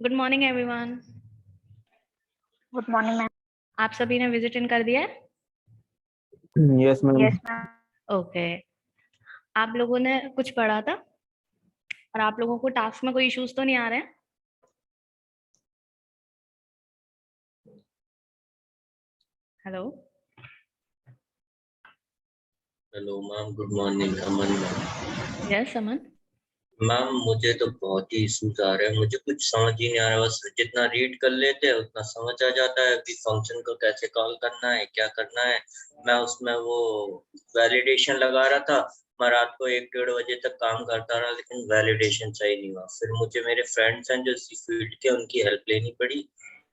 Good morning everyone. Good morning ma'am. आप सभी ने विजिट इन कर दिया है? Yes ma'am. Yes ma'am. Okay. आप लोगों ने कुछ पढ़ा था और आप लोगों को टास्क में कोई इश्यूज तो नहीं आ रहे हैं? Hello. Hello ma'am, good morning. Aman ma'am. Yes Aman. Ma'am मुझे तो बहुत ही इशूज आ रहे हैं, मुझे कुछ समझ ही नहीं आ रहा। बस जितना रीड कर लेते हैं उतना समझ आ जाता है कि फंक्शन को कैसे कॉल करना है, क्या करना है। मैं उसमें वो वैलिडेशन लगा रहा था। मैं रात को 1-1:30 बजे तक काम करता रहा, लेकिन वैलिडेशन सही नहीं हुआ। फिर मुझे मेरे फ्रेंड्स हैं जो इसी फील्ड के, उनकी हेल्प लेनी पड़ी।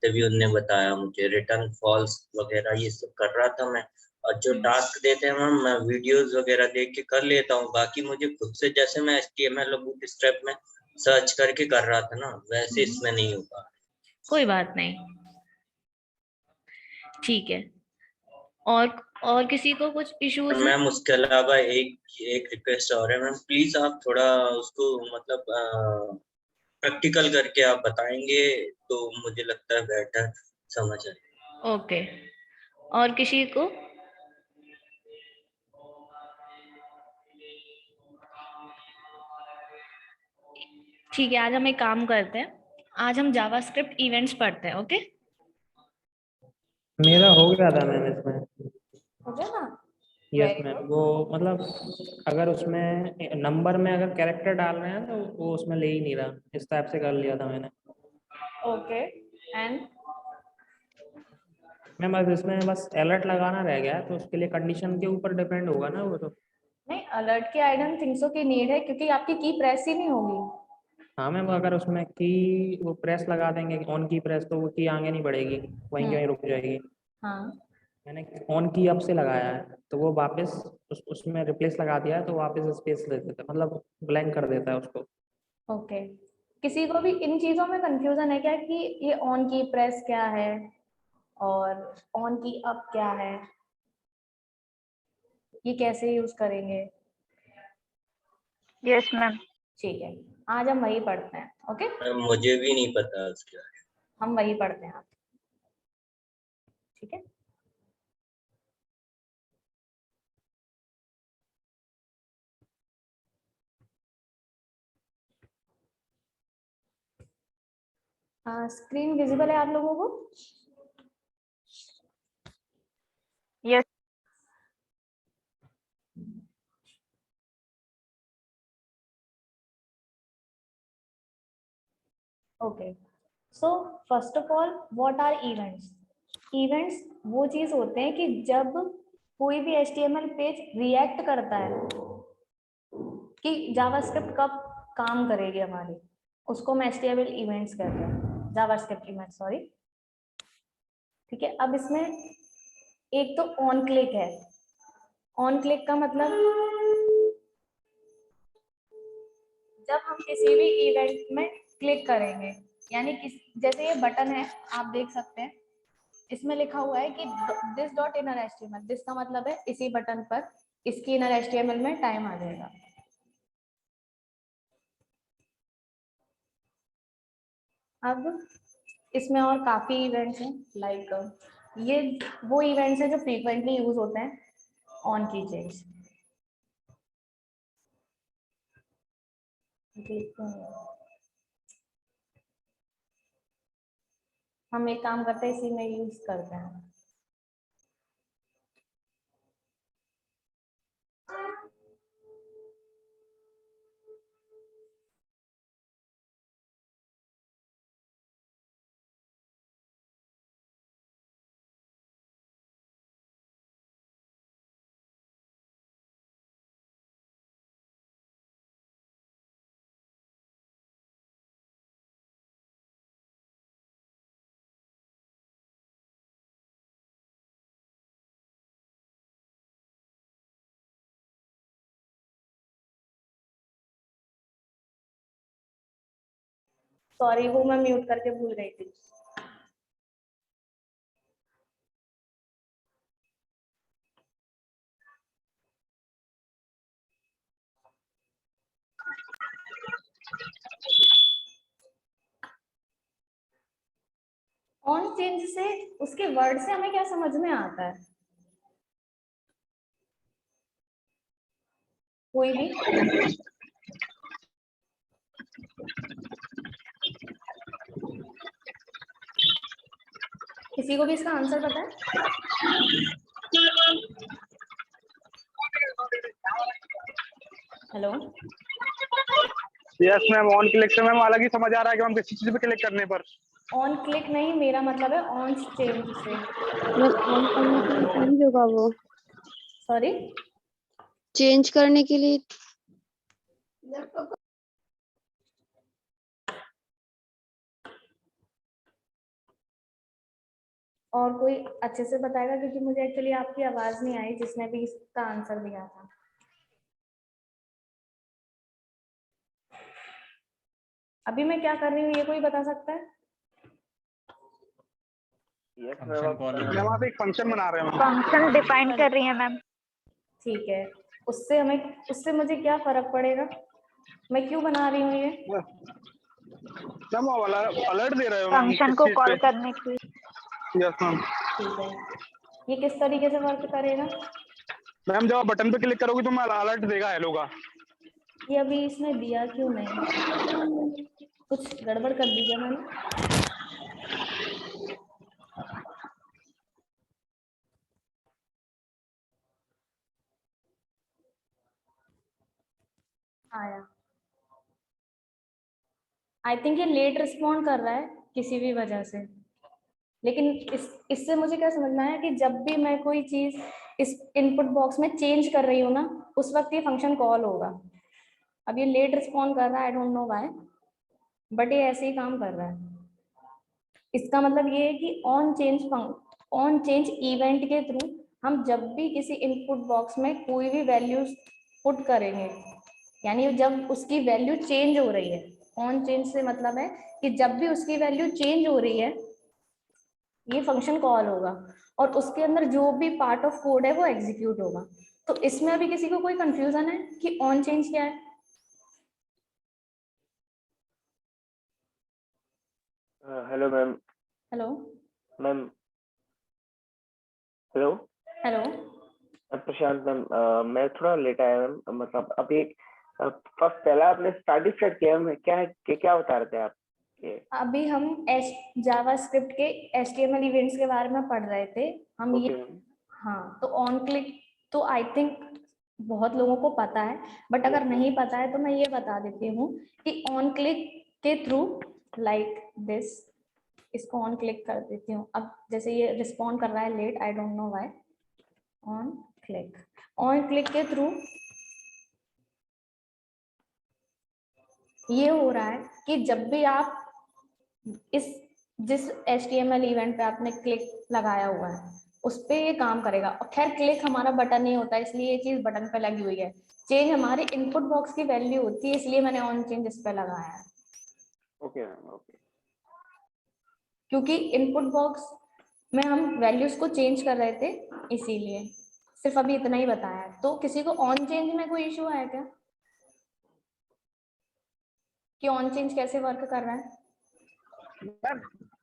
तभी उनने बताया मुझे रिटर्न फॉल्स वगैरह ये सब कर रहा था मैं। और जो टास्क देते हैं मैम, मैं वीडियोस वगैरह देख के कर लेता हूँ। बाकी मुझे खुद से, जैसे मैं HTML और बूटस्ट्रैप में सर्च करके कर रहा था ना, वैसे इसमें नहीं हो पा रहा। कोई बात नहीं, ठीक है। और किसी को कुछ इश्यूज है? मैम उसके अलावा एक एक रिक्वेस्ट और है मैम, प्लीज आप थोड़ा उसको मतलब प्रैक्टिकल करके आप बताएंगे तो मुझे लगता है बेटर समझ आए। ओके। और किसी को? ठीक है, आज हम एक काम करते हैं। आज हम जावास्क्रिप्ट इवेंट्स पढ़ते हैं। ओके? मेरा हो गया था मैम इसमें। हो गया ना? Yes ma'am. वो मतलब अगर उसमें नंबर में अगर कैरेक्टर डाल रहे हैं तो वो उसमें ले ही नहीं रहा। इस टाइप से कर लिया था मैंने। ओके। एंड मैम अब इसमें बस अलर्ट लगाना रह गया है, तो उसके लिए कंडीशन के ऊपर डिपेंड होगा ना वो तो। नहीं, अलर्ट की आई डोंट थिंक सो की नीड है, क्योंकि आपकी की प्रेस ही नहीं होगी। हाँ मैम, अगर उसमें की वो प्रेस लगा देंगे ऑन की प्रेस, तो वो की आगे नहीं बढ़ेगी, वहीं की वहीं रुक जाएगी। हाँ। मैंने ऑन की अब से लगाया है, तो वो वापस उसमें रिप्लेस लगा दिया है, तो वापस स्पेस दे देता है, मतलब ब्लैंक कर देता है उसको। ओके। किसी को भी इन चीजों में कंफ्यूजन है क्या कि ये ऑन की प्रेस क्या है और ऑन की अप क्या है, ये कैसे यूज करेंगे? Yes ma'am. ठीक है, आज हम वही पढ़ते हैं। ओके? मैम मुझे भी नहीं पता उसका। हम वही पढ़ते हैं आज। ठीक है। स्क्रीन विजिबल है आप लोगों को? Yes. Okay. So first of all, what are events? Events वो चीज होते हैं कि जब कोई भी HTML पेज रिएक्ट करता है कि जावास्क्रिप्ट कब काम करेगी हमारी, उसको हम HTML इवेंट्स कहते हैं, जावास्क्रिप्ट इवेंट, सॉरी। ठीक है, अब इसमें एक तो ऑन क्लिक है। ऑन क्लिक का मतलब जब हम किसी भी इवेंट में क्लिक करेंगे, यानी जैसे ये बटन है, आप देख सकते हैं इसमें लिखा हुआ है कि this dot inner HTML, this का मतलब है इसी बटन पर इसकी इनर HTML में टाइम आ जाएगा। अब इसमें और काफी इवेंट्स हैं, लाइक ये वो इवेंट्स हैं जो फ्रीक्वेंटली यूज होते हैं ऑन की चेंज। हम एक काम करते हैं, इसी में यूज करते हैं। सॉरी, वो मैं म्यूट करके भूल गई थी। चेंज से उसके वर्ड से हमें क्या समझ में आता है? कोई भी? किसी को भी इसका आंसर पता है? Hello, yes ma'am, on click से मैम अलग ही समझ आ रहा है कि हम किसी चीज पे क्लिक करने पर। ऑन क्लिक नहीं, मेरा मतलब है ऑन चेंज से। ऑन करने के लिए चेंज होगा वो, सॉरी, चेंज करने के लिए। और कोई अच्छे से बताएगा, क्योंकि मुझे एक्चुअली आपकी आवाज नहीं आई जिसने भी इसका आंसर दिया था। अभी मैं क्या कर रही हूँ ये कोई बता सकता है? मैम आप एक फंक्शन बना रहे हो। फंक्शन डिफाइन कर रही है मैम। ठीक है, उससे मुझे क्या फर्क पड़ेगा? मैं क्यों बना रही हूँ ये? मैम वो वाला अलर्ट दे रहे हो मैम फंक्शन किस को चीज कॉल पे? करने की। Yes ma'am. ठीक है, ये किस तरीके से वर्क करेगा? मैम जब आप बटन पे क्लिक करोगे तो मैं अलर्ट देगा हेलो का। ये अभी इसने दिया क्यों नहीं? कुछ गड़बड़ कर दी क्या मैंने? आया। आई थिंक ये लेट रिस्पॉन्ड कर रहा है किसी भी वजह से। लेकिन इससे मुझे क्या समझना है कि जब भी मैं कोई चीज इस इनपुट बॉक्स में चेंज कर रही हूँ ना, उस वक्त ये फंक्शन कॉल होगा। अब ये लेट रिस्पॉन्ड कर रहा है, आई डोंट नो व्हाई, बट ये ऐसे ही काम कर रहा है। इसका मतलब ये है कि ऑन चेंज इवेंट के थ्रू हम जब भी किसी इनपुट बॉक्स में कोई भी वैल्यूज पुट करेंगे, यानी जब उसकी वैल्यू चेंज हो रही है, ऑन चेंज से मतलब है कि जब भी उसकी वैल्यू चेंज हो रही है ये फंक्शन कॉल होगा, और उसके अंदर जो भी पार्ट ऑफ कोड है वो एग्जीक्यूट होगा। तो इसमें अभी किसी को कोई कंफ्यूजन है कि ऑन चेंज क्या है? Hello ma'am. Hello ma'am hello. Hello, Prashant ma'am, मैं थोड़ा लेट आया मैम। मतलब अभी फर्स्ट पहला आपने स्टार्ट किया है, क्या बता रहे थे आप? अभी हम जावास्क्रिप्ट के HTML इवेंट्स के बारे में पढ़ रहे थे हम। ओके ये मैम। हाँ, तो ऑन क्लिक तो आई थिंक बहुत लोगों को पता है, बट अगर नहीं पता है तो मैं ये बता देती हूँ कि ऑन क्लिक के थ्रू लाइक दिस, इसको ऑन क्लिक कर देती हूँ। अब जैसे ये रिस्पॉन्ड कर रहा है late, I don't know why. On click के थ्रू ये हो रहा है कि जब भी आप जिस HTML इवेंट पे आपने क्लिक लगाया हुआ है उस पे ये काम करेगा। और खैर क्लिक हमारा बटन नहीं होता, इसलिए ये चीज बटन पे लगी हुई है। चेंज हमारे इनपुट बॉक्स की वैल्यू होती है, इसलिए मैंने ऑन चेंज इस पे लगाया है। Okay ma'am. ओके। क्योंकि इनपुट बॉक्स में हम वैल्यूज को चेंज कर रहे थे, इसीलिए सिर्फ अभी इतना ही बताया है। तो किसी को ऑन चेंज में कोई इशू है क्या कि ऑन चेंज कैसे वर्क कर रहा है?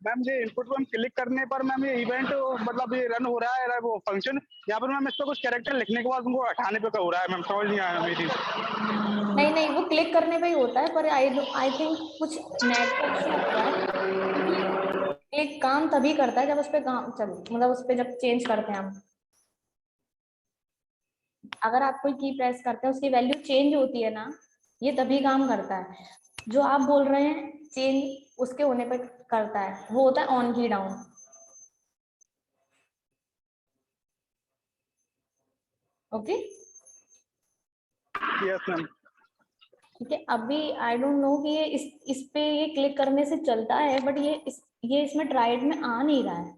मैम ये इनपुट पे हम क्लिक करने पर मैम ये इवेंट मतलब ये रन हो रहा है वो फंक्शन, यहाँ पर मैम इस पर कुछ कैरेक्टर लिखने के बाद उनको हटाने पे हो रहा है। मैम समझ नहीं आया मेरी। नहीं, वो क्लिक करने पे ही होता है, पर आई थिंक कुछ नेटवर्क से हुआ है। क्लिक काम तभी करता है जब उस पे काम मतलब उस पे जब चेंज करते हैं हम। अगर आप कोई की प्रेस करते हैं उसकी वैल्यू चेंज होती है ना, ये तभी काम करता है। जो आप बोल रहे हैं चेंज उसके होने पे करता है, वो होता है ऑन की डाउन। Okay, yes ma'am. ठीक है। अभी आई डोंट नो कि ये इस पे ये क्लिक करने से चलता है, बट ये इसमें ट्राइड में आ नहीं रहा है।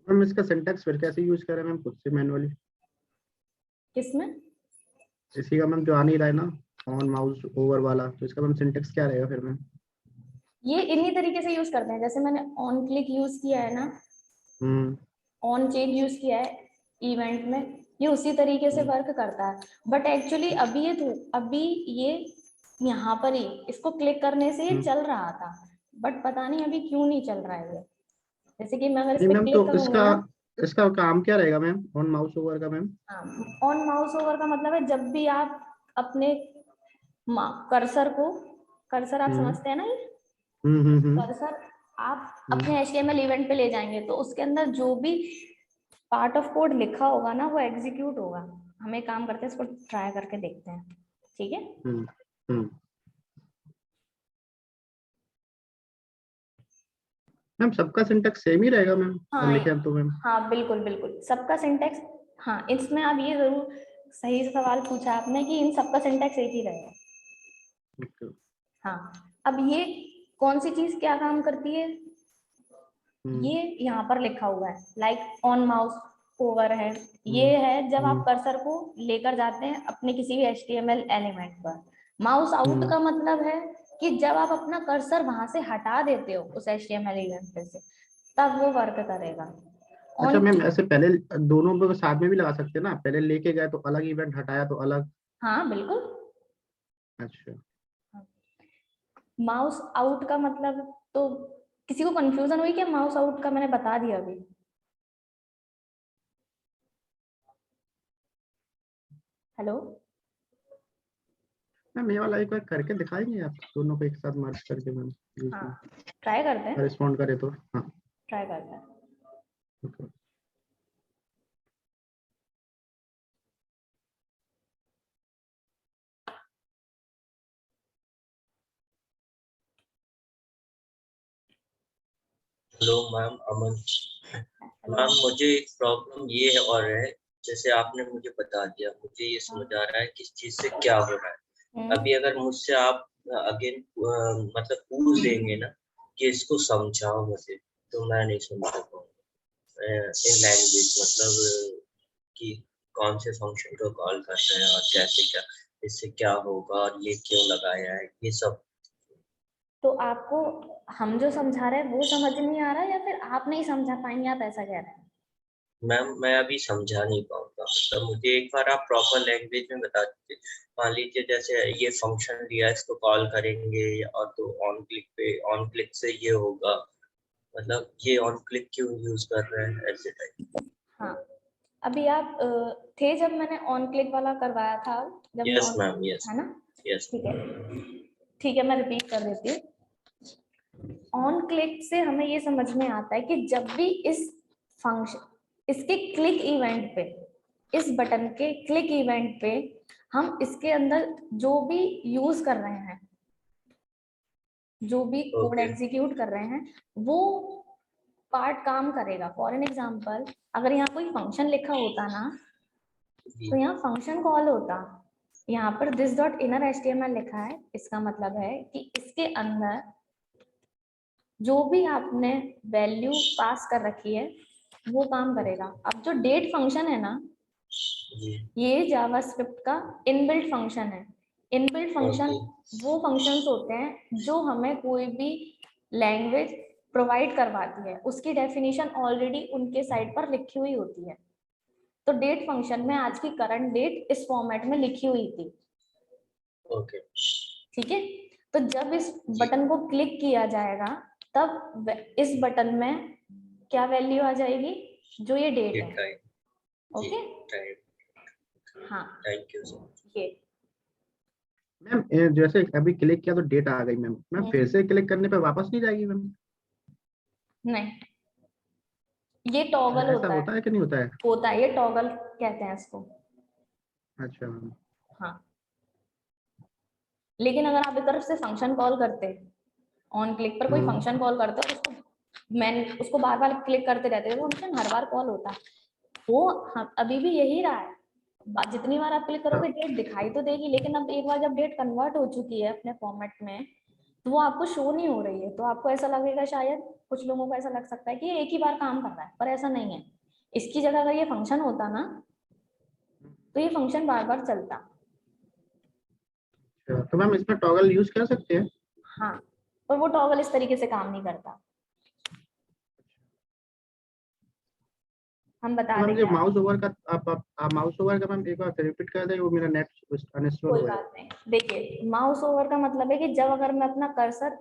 मैम इसका सिंटैक्स फिर कैसे यूज करें मैम खुद से मैनुअली? किसमें? इसी का मैम जो आ नहीं रहा है ना ऑन माउस ओवर वाला, तो इसका मैम सिंटैक्स क्या रहेगा फिर मैम? ये इन्हीं तरीके से यूज करते हैं, जैसे मैंने ऑन क्लिक यूज किया है ना, ऑन चेंज यूज किया है इवेंट में, ये उसी तरीके से वर्क करता है। बट एक्चुअली अभी ये यहाँ पर ही इसको क्लिक करने से ये हम्म। चल रहा था, बट पता नहीं अभी क्यों नहीं चल रहा है ये। जैसे कि मैं अगर इस नहीं पे मैम, क्लिक तो करूंगी इसका ना, इसका काम क्या रहेगा मैम, ऑन माउस ओवर का मैम? हाँ, ऑन माउस ओवर का मतलब है जब भी आप अपने कर्सर आप हम्म समझते हैं ना, ये हम्म। कर्सर आप अपने HTML इवेंट पे ले जाएंगे तो उसके अंदर जो भी पार्ट ऑफ कोड लिखा होगा ना वो एग्जीक्यूट होगा। हम एक काम करते हैं, इसको ट्राई करके देखते हैं, ठीक है। हम्म। मैम सबका सिंटेक्स सेम ही रहेगा मैम, हाँ लिखे तो मैम? हाँ बिल्कुल बिल्कुल, सबका सिंटेक्स, हाँ इसमें अब ये जरूर सही सवाल पूछा आपने कि इन सबका सिंटेक्स एक ही रहेगा। Okay. हाँ, अब ये कौन सी चीज क्या काम करती है, ये यहाँ पर लिखा हुआ है लाइक ऑन माउस ओवर है, ये है जब आप कर्सर को लेकर जाते हैं अपने किसी भी HTML एलिमेंट पर। माउस आउट का मतलब है कि जब आप अपना कर्सर वहां से हटा देते हो उस HTML इवेंट पे से, तब वो वर्क करेगा। अच्छा मैम, ऐसे पहले दोनों को साथ में भी लगा सकते हैं ना, पहले लेके गए तो अलग इवेंट, हटाया तो अलग? हाँ बिल्कुल। अच्छा। माउस आउट का मतलब, तो किसी को कंफ्यूजन हुई क्या माउस आउट का? मैंने बता दिया अभी। हेलो मैम ये वाला एक बार करके दिखाएंगे आप, दोनों को एक साथ मर्ज करके मैम, हाँ ट्राई करते हैं, रिस्पॉन्ड करे तो? हाँ ट्राई करते हैं। okay. हेलो मैम, अमन मैम, मुझे एक प्रॉब्लम ये है और है, जैसे आपने मुझे बता दिया, मुझे ये समझ आ रहा है किस चीज से क्या हो रहा है। अभी अगर मुझसे आप अगेन मतलब पूछ देंगे ना कि इसको समझाओ मुझे, तो मैं नहीं समझ पाऊंगा इन लैंग्वेज, मतलब कि कौन से फंक्शन को कॉल करते हैं और कैसे, क्या इससे क्या होगा और ये क्यों लगाया है, ये सब। तो आपको हम जो समझा रहे हैं वो समझ नहीं आ रहा है या फिर आप नहीं समझा पाएंगे, आप ऐसा कह रहे हैं? मैम मैं अभी समझा नहीं पाऊंगा, मतलब मुझे एक बार आप प्रॉपर लैंग्वेज में बता दीजिए। मान लीजिए जैसे ये फंक्शन दिया, इसको कॉल करेंगे और तो ऑन क्लिक से ये होगा, मतलब ये ऑन क्लिक क्यों यूज कर रहे हैं ऐसे टाइप। हाँ, अभी आप थे जब मैंने ऑन क्लिक वाला करवाया था, जब मैं यस मैम, यस है ना, यस। ठीक है मैं रिपीट कर देती हूँ। ऑन क्लिक से हमें ये समझ में आता है कि जब भी इस फंक्शन, इसके क्लिक इवेंट पे, इस बटन के क्लिक इवेंट पे हम इसके अंदर जो भी यूज कर रहे हैं, जो भी कोड एग्जीक्यूट कर रहे हैं, वो पार्ट काम करेगा। फॉर एन एग्जाम्पल, अगर यहाँ कोई फंक्शन लिखा होता ना, तो यहाँ फंक्शन कॉल होता, यहाँ पर दिस डॉट इनर HTML लिखा है, इसका मतलब है कि इसके अंदर जो भी आपने वैल्यू पास कर रखी है वो काम करेगा। अब जो डेट फंक्शन है ना, ये जावास्क्रिप्ट का इनबिल्ट फंक्शन है। इनबिल्ट फंक्शन वो फंक्शंस होते हैं जो हमें कोई भी लैंग्वेज प्रोवाइड करवाती है, उसकी डेफिनेशन ऑलरेडी उनके साइड पर लिखी हुई होती है। तो डेट फंक्शन में आज की करंट डेट इस फॉर्मेट में लिखी हुई थी, ओके ठीक है। तो जब इस बटन को क्लिक किया जाएगा तब इस बटन में क्या वैल्यू आ जाएगी, जो ये डेट है। ओके हाँ, थैंक यू सो मच। ये मैम जैसे अभी क्लिक किया तो डेट आ गई मैम, मैम फिर से क्लिक करने पे वापस नहीं जाएगी मैम? नहीं, ये टॉगल ऐसा होता है कि नहीं होता है? होता है, ये टॉगल कहते हैं इसको। अच्छा मैम। हाँ, लेकिन अगर आप एक तरफ से फंक्शन कॉल करते, ऑन क्लिक पर कोई फंक्शन कॉल करते हो, उसको बार बार क्लिक करते रहते हो, फंक्शन हर बार कॉल होता है। वो अभी भी यही रहा है, जितनी बार आप क्लिक करोगे डेट दिखाई तो देगी, लेकिन अब एक बार जब डेट कन्वर्ट हो चुकी है अपने फॉर्मेट में, तो वो आपको शो नहीं हो रही है। तो आपको ऐसा लगेगा, शायद कुछ लोगों को ऐसा लग सकता है कि ये एक ही बार काम कर रहा है, पर ऐसा नहीं है। इसकी जगह अगर ये फंक्शन होता ना, तो ये फंक्शन बार बार चलता। तो मैम इसमें टॉगल यूज कर सकते हैं? हाँ, पर वो टॉगल इस तरीके से काम नहीं करता। हम बता मैम देंगे ये आपको। माउस ओवर का आप माउस ओवर का मैम एक बार रिपीट कर दें, वो मेरा नेट अनस्टेबल कोई हो गया। बात नहीं, देखिए माउस ओवर का मतलब है कि जब अगर मैं अपना कर्सर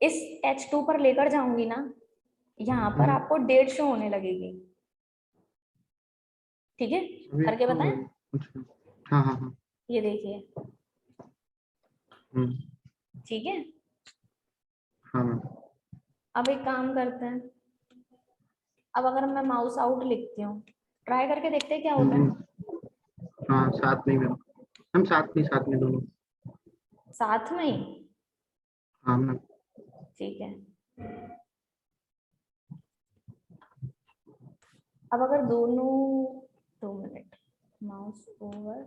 इस H2 पर लेकर जाऊंगी ना, यहाँ पर आपको डेट शो होने लगेगी। ठीक है, अभी करके तो बताएं। अच्छा, हाँ हाँ हाँ। ये देखिए, ठीक है। हाँ मैम। अब एक काम करते हैं, अब अगर मैं माउस आउट लिखती हूँ, ट्राई करके देखते हैं क्या होता है। हाँ साथ में मैम, हम साथ में दोनों। साथ में ही, हाँ मैम। ठीक है। अब अगर दोनों, 2 मिनट, माउस ओवर,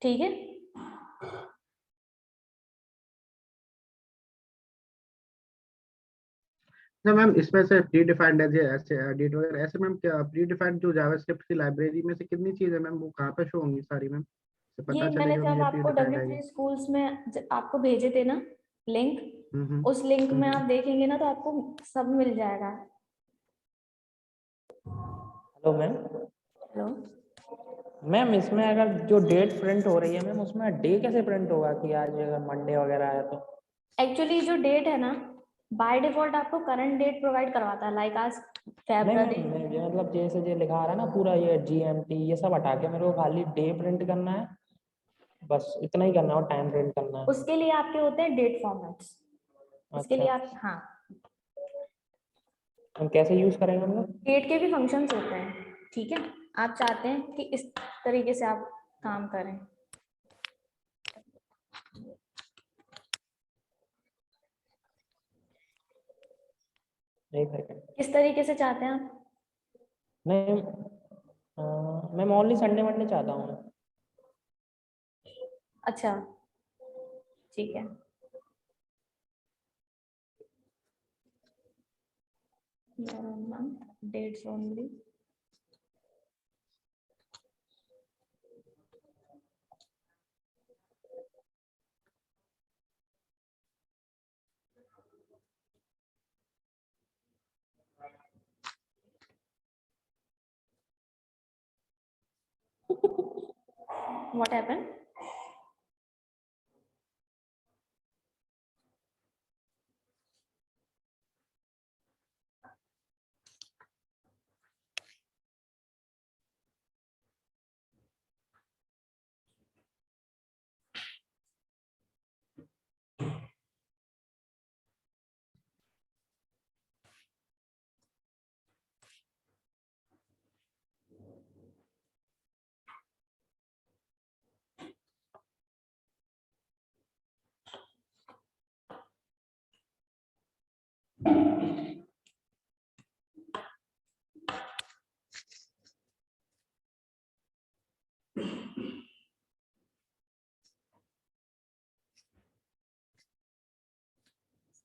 ठीक है। ना मैम इसमें से प्री डिफाइंड ऐसे एडिट वगैरह ऐसे मैम, क्या प्री डिफाइंड जो जावास्क्रिप्ट की लाइब्रेरी में से कितनी चीज है मैम, वो कहाँ पे शो होंगी सारी मैम, तो ये पता मैंने चलेगा जब मुझे प्री आपको डिफाइंड W3 आएगी। स्कूल्स में आपको भेजे थे ना लिंक, उस लिंक में आप देखेंगे ना तो आपको सब मिल जाएगा। Hello ma'am. हेलो, मैम इसमें अगर जो डेट प्रिंट हो रही है मैम, उसमें डे कैसे प्रिंट होगा कि आज अगर मंडे वगैरह है तो? एक्चुअली जो डेट है ना, बाय डिफॉल्ट आपको करंट डेट प्रोवाइड करवाता है, लाइक आज नहीं फेब्रुअरी। मैम, ये मतलब जैसे ये लिखा रहा है ना पूरा, ये GMT ये सब हटा के मेरे को खाली डे प्रिंट करना है, बस इतना ही करना है और टाइम प्रिंट करना है। उसके लिए आपके होते हैं डेट फॉर्मेट्स, उसके लिए अच्छा, आप, हाँ, हम कैसे यूज करेंगे हम लोग? डेट के भी फंक्शंस होते हैं। ठीक है, आप चाहते हैं कि इस तरीके से आप काम करें। एक सेकंड। किस तरीके से चाहते हैं आप? नहीं मैम, ओनली संडे मंडे चाहता हूँ मैं। अच्छा, ठीक है। That's only, what happened?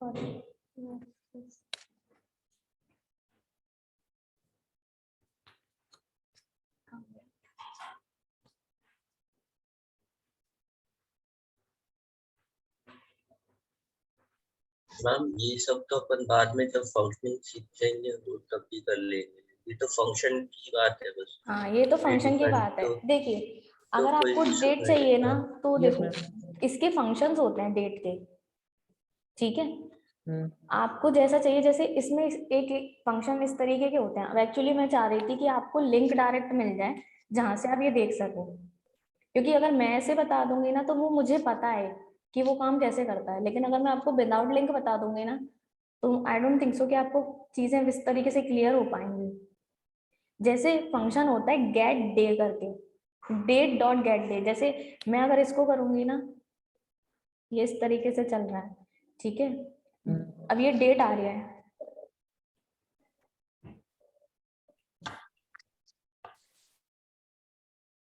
Sorry. Yes. Ma'am ये सब तो अपन बाद में जब फंक्शनिंग सीख जाएंगे वो तब भी कर लेंगे, ये तो फंक्शन की बात है बस। हाँ, ये तो फंक्शन की डिपेंड बात है। तो देखिए, तो अगर कोई आपको इशू डेट है चाहिए ना, हाँ। तो यस देखो मैम। इसके फंक्शंस होते हैं डेट के। ठीक है, हम्म। आपको जैसा चाहिए, जैसे इसमें एक फंक्शन इस तरीके के होते हैं। अब एक्चुअली मैं चाह रही थी कि आपको लिंक डायरेक्ट मिल जाए जहां से आप ये देख सको, क्योंकि अगर मैं ऐसे बता दूंगी ना तो वो मुझे पता है कि वो काम कैसे करता है, लेकिन अगर मैं आपको विदाउट लिंक बता दूंगी ना तो आई डोंट थिंक सो कि आपको चीजें इस तरीके से क्लियर हो पाएंगी। जैसे फंक्शन होता है गेट डे करके, डेट डॉट गेट डे, जैसे मैं अगर इसको करूंगी ना, ये इस तरीके से चल रहा है। ठीक है, अब ये डेट आ रही है,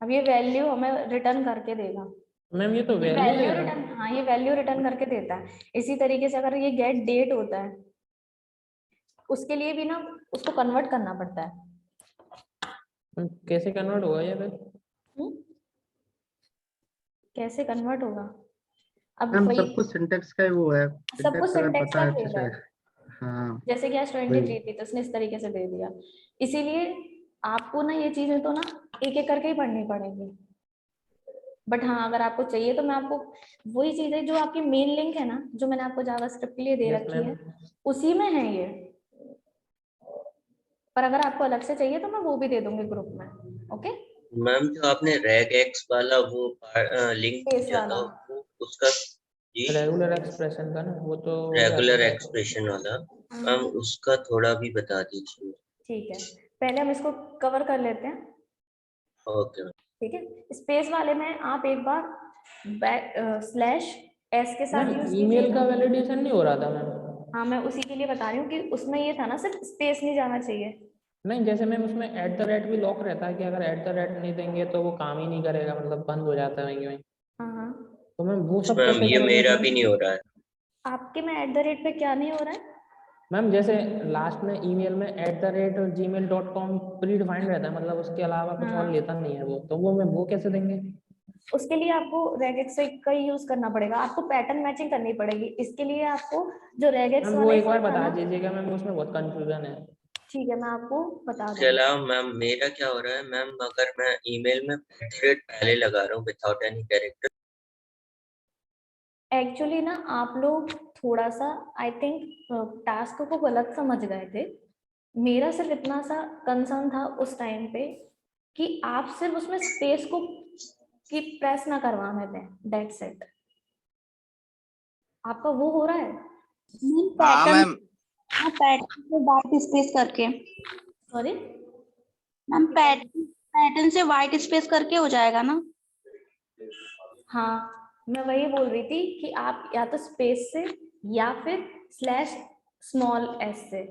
अब ये वैल्यू हमें रिटर्न करके देगा। मैम ये तो वैल्यू वैल्यू दे रहा है। रिटर्न, हाँ ये वैल्यू रिटर्न करके देता है। इसी तरीके से अगर ये गेट डेट होता है उसके लिए भी ना उसको कन्वर्ट करना पड़ता है। कैसे कन्वर्ट होगा ये फिर? कैसे कन्वर्ट होगा? अब मैम वही सब कुछ सिंटेक्स का ही वो है, सब कुछ सिंटेक्स अगर सिंटेक्स पता का है अच्छे खेल से। है। हाँ जैसे कि आज वही। 23 थी तो उसने इस तरीके से दे दिया। इसीलिए आपको ना ये चीजें तो ना एक एक करके ही पढ़नी पड़ेंगी। बट हाँ अगर आपको चाहिए तो मैं आपको वही चीजें जो आपकी मेन लिंक है ना, जो मैंने आपको जावास्क्रिप्ट के लिए दे Yes, रखी है, ma'am. उसी में है ये। पर अगर आपको अलग से चाहिए तो मैं वो भी दे दूंगी ग्रुप में। ओके मैम जो आपने रेग एक्स वाला वो लिंक Space दिया था वाला। वो उसका जी रेगुलर एक्सप्रेशन का ना वो तो हो रेगुलर जाता है। एक्सप्रेशन वाला मैम उसका थोड़ा भी बता दीजिए। ठीक है, पहले हम इसको कवर कर लेते हैं। ओके ठीक है, स्पेस वाले में आप एक बार बैक स्लैश एस के साथ मैम यूज ईमेल का कीजिएगा। वैलिडेशन नहीं हो रहा था मैम। हाँ मैं उसी के लिए बता रही हूँ कि उसमें ये था ना सिर्फ स्पेस नहीं जाना चाहिए। नहीं जैसे मैम उसमें @ भी लॉक रहता है कि अगर @ नहीं देंगे तो वो काम ही नहीं करेगा, मतलब बंद हो जाता है वहीं वहीं। हाँ हाँ, तो मैम वो सब मैम कैसे ये करोगे मेरा फिर? भी नहीं हो रहा है। आपके में @ पे क्या नहीं हो रहा है? मैम जैसे लास्ट में ईमेल में @gmail.com प्री डिफाइंड रहता है, मतलब उसके अलावा कुछ और हाँ लेता नहीं है वो, तो वो मैम वो कैसे देंगे? उसके लिए आपको रेगेक्स का ही यूज करना पड़ेगा। आपको पैटर्न मैचिंग करनी पड़ेगी। इसके लिए आपको जो रेगेक्स मैम वो वाला एक बार था बता ना, दीजिएगा मैम, उसमें बहुत कंफ्यूजन है। ठीक है मैं आपको बता इसके दूंगी। अलावा मैम मेरा क्या हो रहा है मैम अगर मैं ईमेल में पहले लगा रहा हूँ विदाउट एनी कैरेक्टर। एक्चुअली ना आप लोग थोड़ा सा आई थिंक टास्क को गलत समझ गए थे। मेरा सिर्फ इतना सा कंसर्न था उस टाइम पे कि आप सिर्फ उसमें स्पेस को की प्रेस ना करवाने दें, दैट्स इट। आपका वो हो रहा है? हाँ पैटर्न, मैम। हाँ पैटर्न से वाइट स्पेस करके, सॉरी मैम पैटर्न से वाइट स्पेस करके हो जाएगा ना? हाँ मैं वही बोल रही थी कि आप या तो स्पेस से या फिर /s से।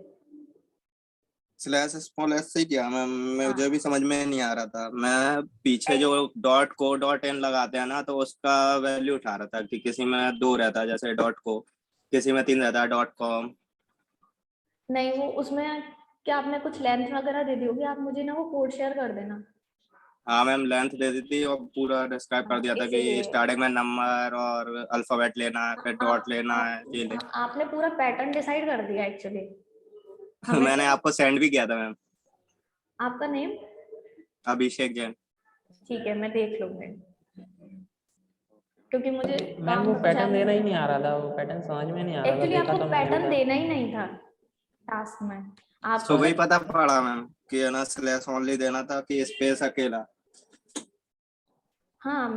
/s से किया मैम, मुझे हाँ भी समझ में नहीं आ रहा था। मैं पीछे जो .co.in लगाते हैं ना तो उसका वैल्यू उठा रहा था कि किसी में 2 रहता है जैसे .co, किसी में 3 रहता है .com। नहीं वो उसमें क्या आपने कुछ लेंथ वगैरह दे दी होगी। आप मुझे ना वो कोड शेयर कर देना। हाँ मैम लेंथ दे दी थी और पूरा डिस्क्राइब कर हाँ दिया था कि इसीलिए स्टार्टिंग में नंबर और अल्फाबेट लेना है, फिर डॉट लेना है ये ले। आपने पूरा पैटर्न डिसाइड कर दिया एक्चुअली। हमें मैंने तो आपको सेंड भी किया था मैम। आपका नेम अभिषेक जैन। ठीक है मैं देख लूंगी क्योंकि मुझे मैम काम वो में कुछ पैटर्न देना ही नहीं है। आ रहा था, वो पैटर्न समझ में नहीं आ रहा था, एक्चुअली देखा आपको तो मैंने भी पैटर्न था। देना ही नहीं था टास्क में। आपको सुबह ही सिर्फ पता पड़ा मैम कि है ना स्लैश ओनली देना था कि स्पेस अकेला। हाँ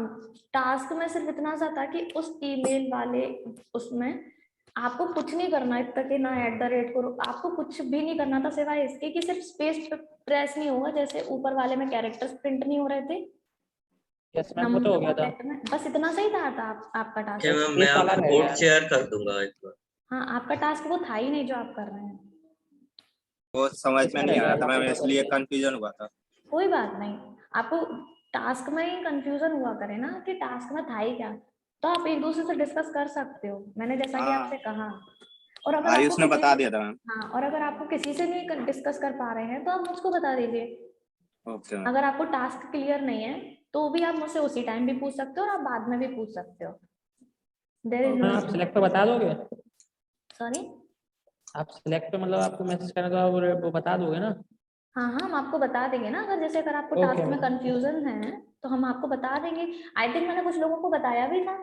टास्क में सिर्फ इतना सा था कि उस ईमेल वाले उसमें आपको कुछ नहीं करना इतना कि ना @ करो। आपको कुछ भी नहीं करना था सिवाय इसके कि सिर्फ स्पेस प्रेस नहीं होगा जैसे ऊपर वाले में कैरेक्टर्स प्रिंट नहीं हो रहे थे यस मैम वो तो हो गया था। में। बस इतना सही था आपका ओके टास्क। मैम मैं स्पेस वाला आपको रह कोड गया। शेयर कर दूंगा एक बार। हाँ आपका टास्क वो था ही नहीं जो आप कर रहे हैं। वो समझ में इसका नहीं रह आ रहा गया था था मैम, पूरा इसलिए करके। कंफ्यूजन हुआ था। कोई बात नहीं, आपको टास्क में ही कंफ्यूजन हुआ करे ना कि टास्क में था ही क्या, तो आप एक दूसरे से डिस्कस कर सकते हो। मैंने जैसा कि आपसे हाँ कहा। और अगर आपको आयुष ने किसी बता से दिया था मैम। हाँ और अगर आपको किसी से नहीं डिस्कस कर पा रहे हैं तो आप मुझको बता दीजिए। Okay ma'am. अगर आपको टास्क क्लियर नहीं है तो भी आप मुझसे उसी टाइम भी पूछ सकते हो और आप बाद में भी पूछ सकते हो। देयर इज हाँ नो आप सिलेक्ट पे बता दोगे? सॉरी। आप सिलेक्ट पे मतलब आपको मैसेज करना तो आप वो बता दोगे ना? हाँ हाँ हम आपको बता देंगे ना। अगर जैसे अगर आपको ओके टास्क में मैम। कंफ्यूजन है तो हम आपको बता देंगे। आई थिंक मैंने कुछ लोगों को बताया भी था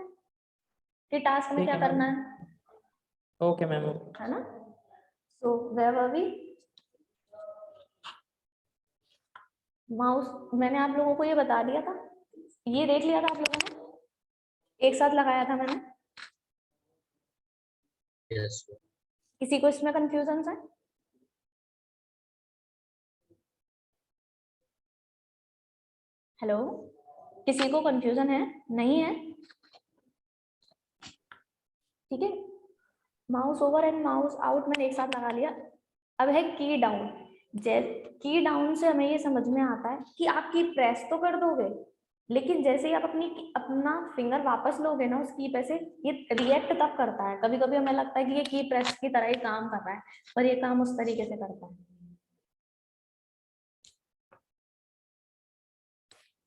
कि टास्क में ठीक क्या है करना मैम। है ओके मैम। है ना। So where were we. Mouse मैंने आप लोगों को ये बता दिया था, ये देख लिया था आप लोगों ने, एक साथ लगाया था मैंने। यस किसी को इसमें कंफ्यूजन है? हेलो, किसी को कंफ्यूजन है? नहीं है? ठीक है, mouse over and mouse out मैंने एक साथ लगा लिया। अब है की डाउन। की डाउन से हमें ये समझ में आता है कि आप की प्रेस तो कर दोगे लेकिन जैसे ही आप अपना फिंगर वापस लोगे ना उस की पे से, ये रिएक्ट तब करता है। कभी कभी हमें लगता है कि ये की प्रेस की तरह ही काम कर रहा है, पर ये काम उस तरीके से करता है।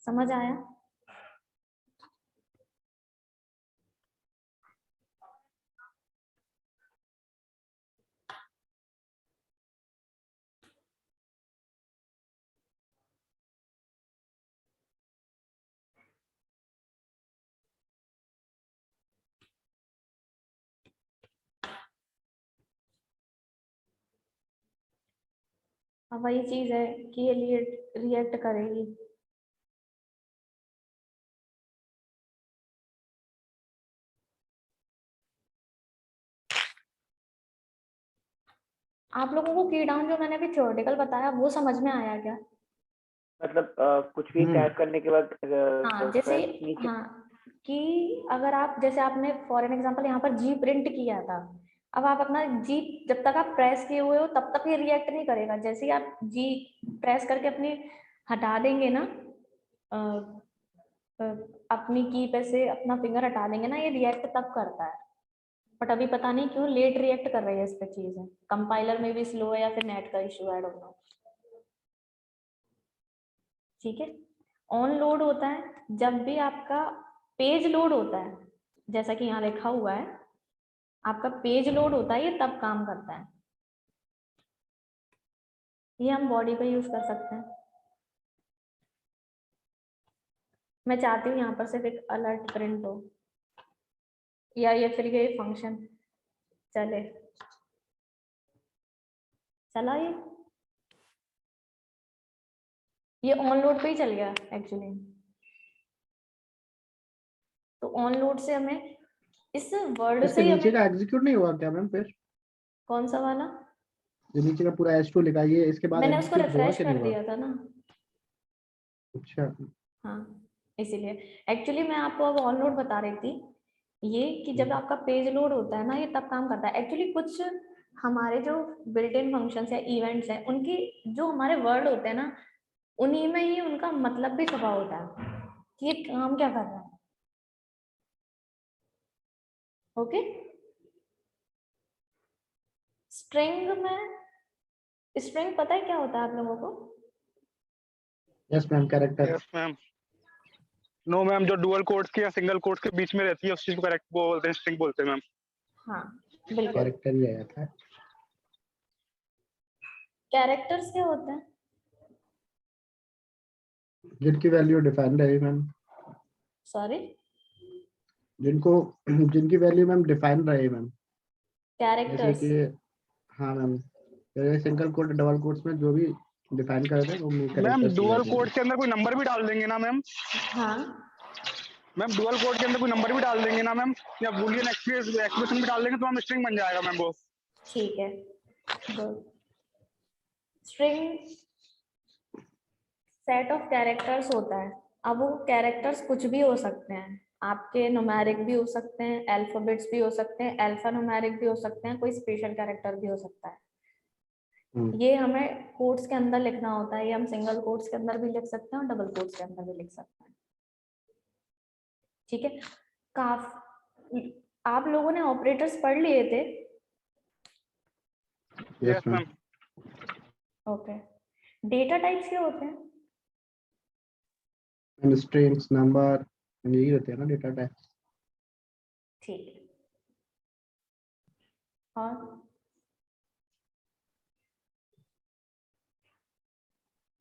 समझ आया? अब वही चीज है कि ये रिएक्ट करेगी। आप लोगों को की डाउन जो मैंने अभी थ्योरेटिकल बताया वो समझ में आया क्या? मतलब कुछ भी टाइप करने के बाद हाँ जैसे, नीचे हाँ कि अगर आप जैसे आपने फॉर एन एग्जांपल यहाँ पर जी प्रिंट किया था, अब आप अपना जी जब तक आप प्रेस किए हुए हो तब तक ये रिएक्ट नहीं करेगा। जैसे ही आप जी प्रेस करके अपनी हटा देंगे ना, अपनी की पे से अपना फिंगर हटा देंगे ना, ये रिएक्ट तब करता है। बट अभी पता नहीं क्यों लेट रिएक्ट कर रही है इस पे चीजें। कंपाइलर में भी स्लो है या फिर नेट का इशू है, आई डोंट नो। ठीक है। ऑन लोड होता है जब भी आपका पेज लोड होता है, जैसा कि यहाँ लिखा हुआ है, आपका पेज लोड होता है, ये तब काम करता है। ये हम बॉडी पे यूज कर सकते हैं। मैं चाहती हूँ यहाँ पर सिर्फ एक अलर्ट प्रिंट हो, या ये फिर ये फंक्शन चले। चला ये ऑन लोड पे ही चल गया एक्चुअली। तो ऑन लोड से हमें इस वर्ड इसके से ही नीचे हमें, का एग्जीक्यूट नहीं हुआ क्या मैम फिर? कौन सा वाला? जो नीचे का पूरा H2 लिखा है, ये इसके बाद मैंने उसको एग्जीक्यूट हुआ रिफ्रेश कि नहीं कर हुआ? दिया था ना। अच्छा। हाँ इसीलिए एक्चुअली मैं आपको अब ऑन लोड बता रही थी, ये कि जब आपका पेज लोड होता है ना, ये तब काम करता है। एक्चुअली कुछ हमारे जो बिल्ट इन फंक्शंस या इवेंट्स हैं, उनकी जो हमारे वर्ड होते हैं ना, उन्हीं में ही उनका मतलब भी छुपा होता है कि ये काम क्या कर रहा है। ओके। स्ट्रिंग में, स्ट्रिंग पता है क्या होता है आप लोगों को? Yes ma'am, character. Yes ma'am. No ma'am, जो डुअल कोट्स के या सिंगल कोट्स के बीच में रहती है उस चीज को करेक्ट वो बोलते हैं, स्ट्रिंग बोलते हैं मैम। हाँ बिल्कुल। कैरेक्टर ही आया था। कैरेक्टर्स क्या होते हैं? जिनकी वैल्यू डिफाइंड है मैम, सॉरी, जिनकी वैल्यू मैम डिफाइंड रहे मैम। जैसे कैरेक्टर्स। कि हाँ मैम, जैसे सिंगल कोट डबल कोट्स में जो भी डिफाइन कर रहे हैं वो मैम कैरेक्टर्स डुअल कहलाते हैं। कोड के अंदर कोई नंबर भी डाल देंगे ना मैम? हाँ मैम डुअल कोड के अंदर कोई नंबर भी डाल देंगे ना मैम, या बूलियन एक्सप्रेशन भी डाल देंगे तो हम स्ट्रिंग बन जाएगा मैम वो। ठीक है। स्ट्रिंग सेट ऑफ कैरेक्टर्स होता है। अब वो कैरेक्टर्स कुछ भी हो सकते हैं, आपके न्यूमेरिक भी हो सकते हैं, अल्फाबेट्स भी हो सकते हैं, अल्फा न्यूमेरिक भी हो सकते हैं, कोई स्पेशल कैरेक्टर भी हो सकता है। ये हमें कोट्स के अंदर लिखना होता है। ये हम सिंगल कोट्स के अंदर भी लिख सकते हैं और डबल कोट्स के अंदर भी लिख सकते हैं। ठीक है। आप लोगों ने ऑपरेटर्स पढ़ लिए थे? Yes ma'am. Okay. Data types क्या होते हैं? स्ट्रिंग्स, नंबर, यही होते हैं ना डेटा टाइप। ठीक है। और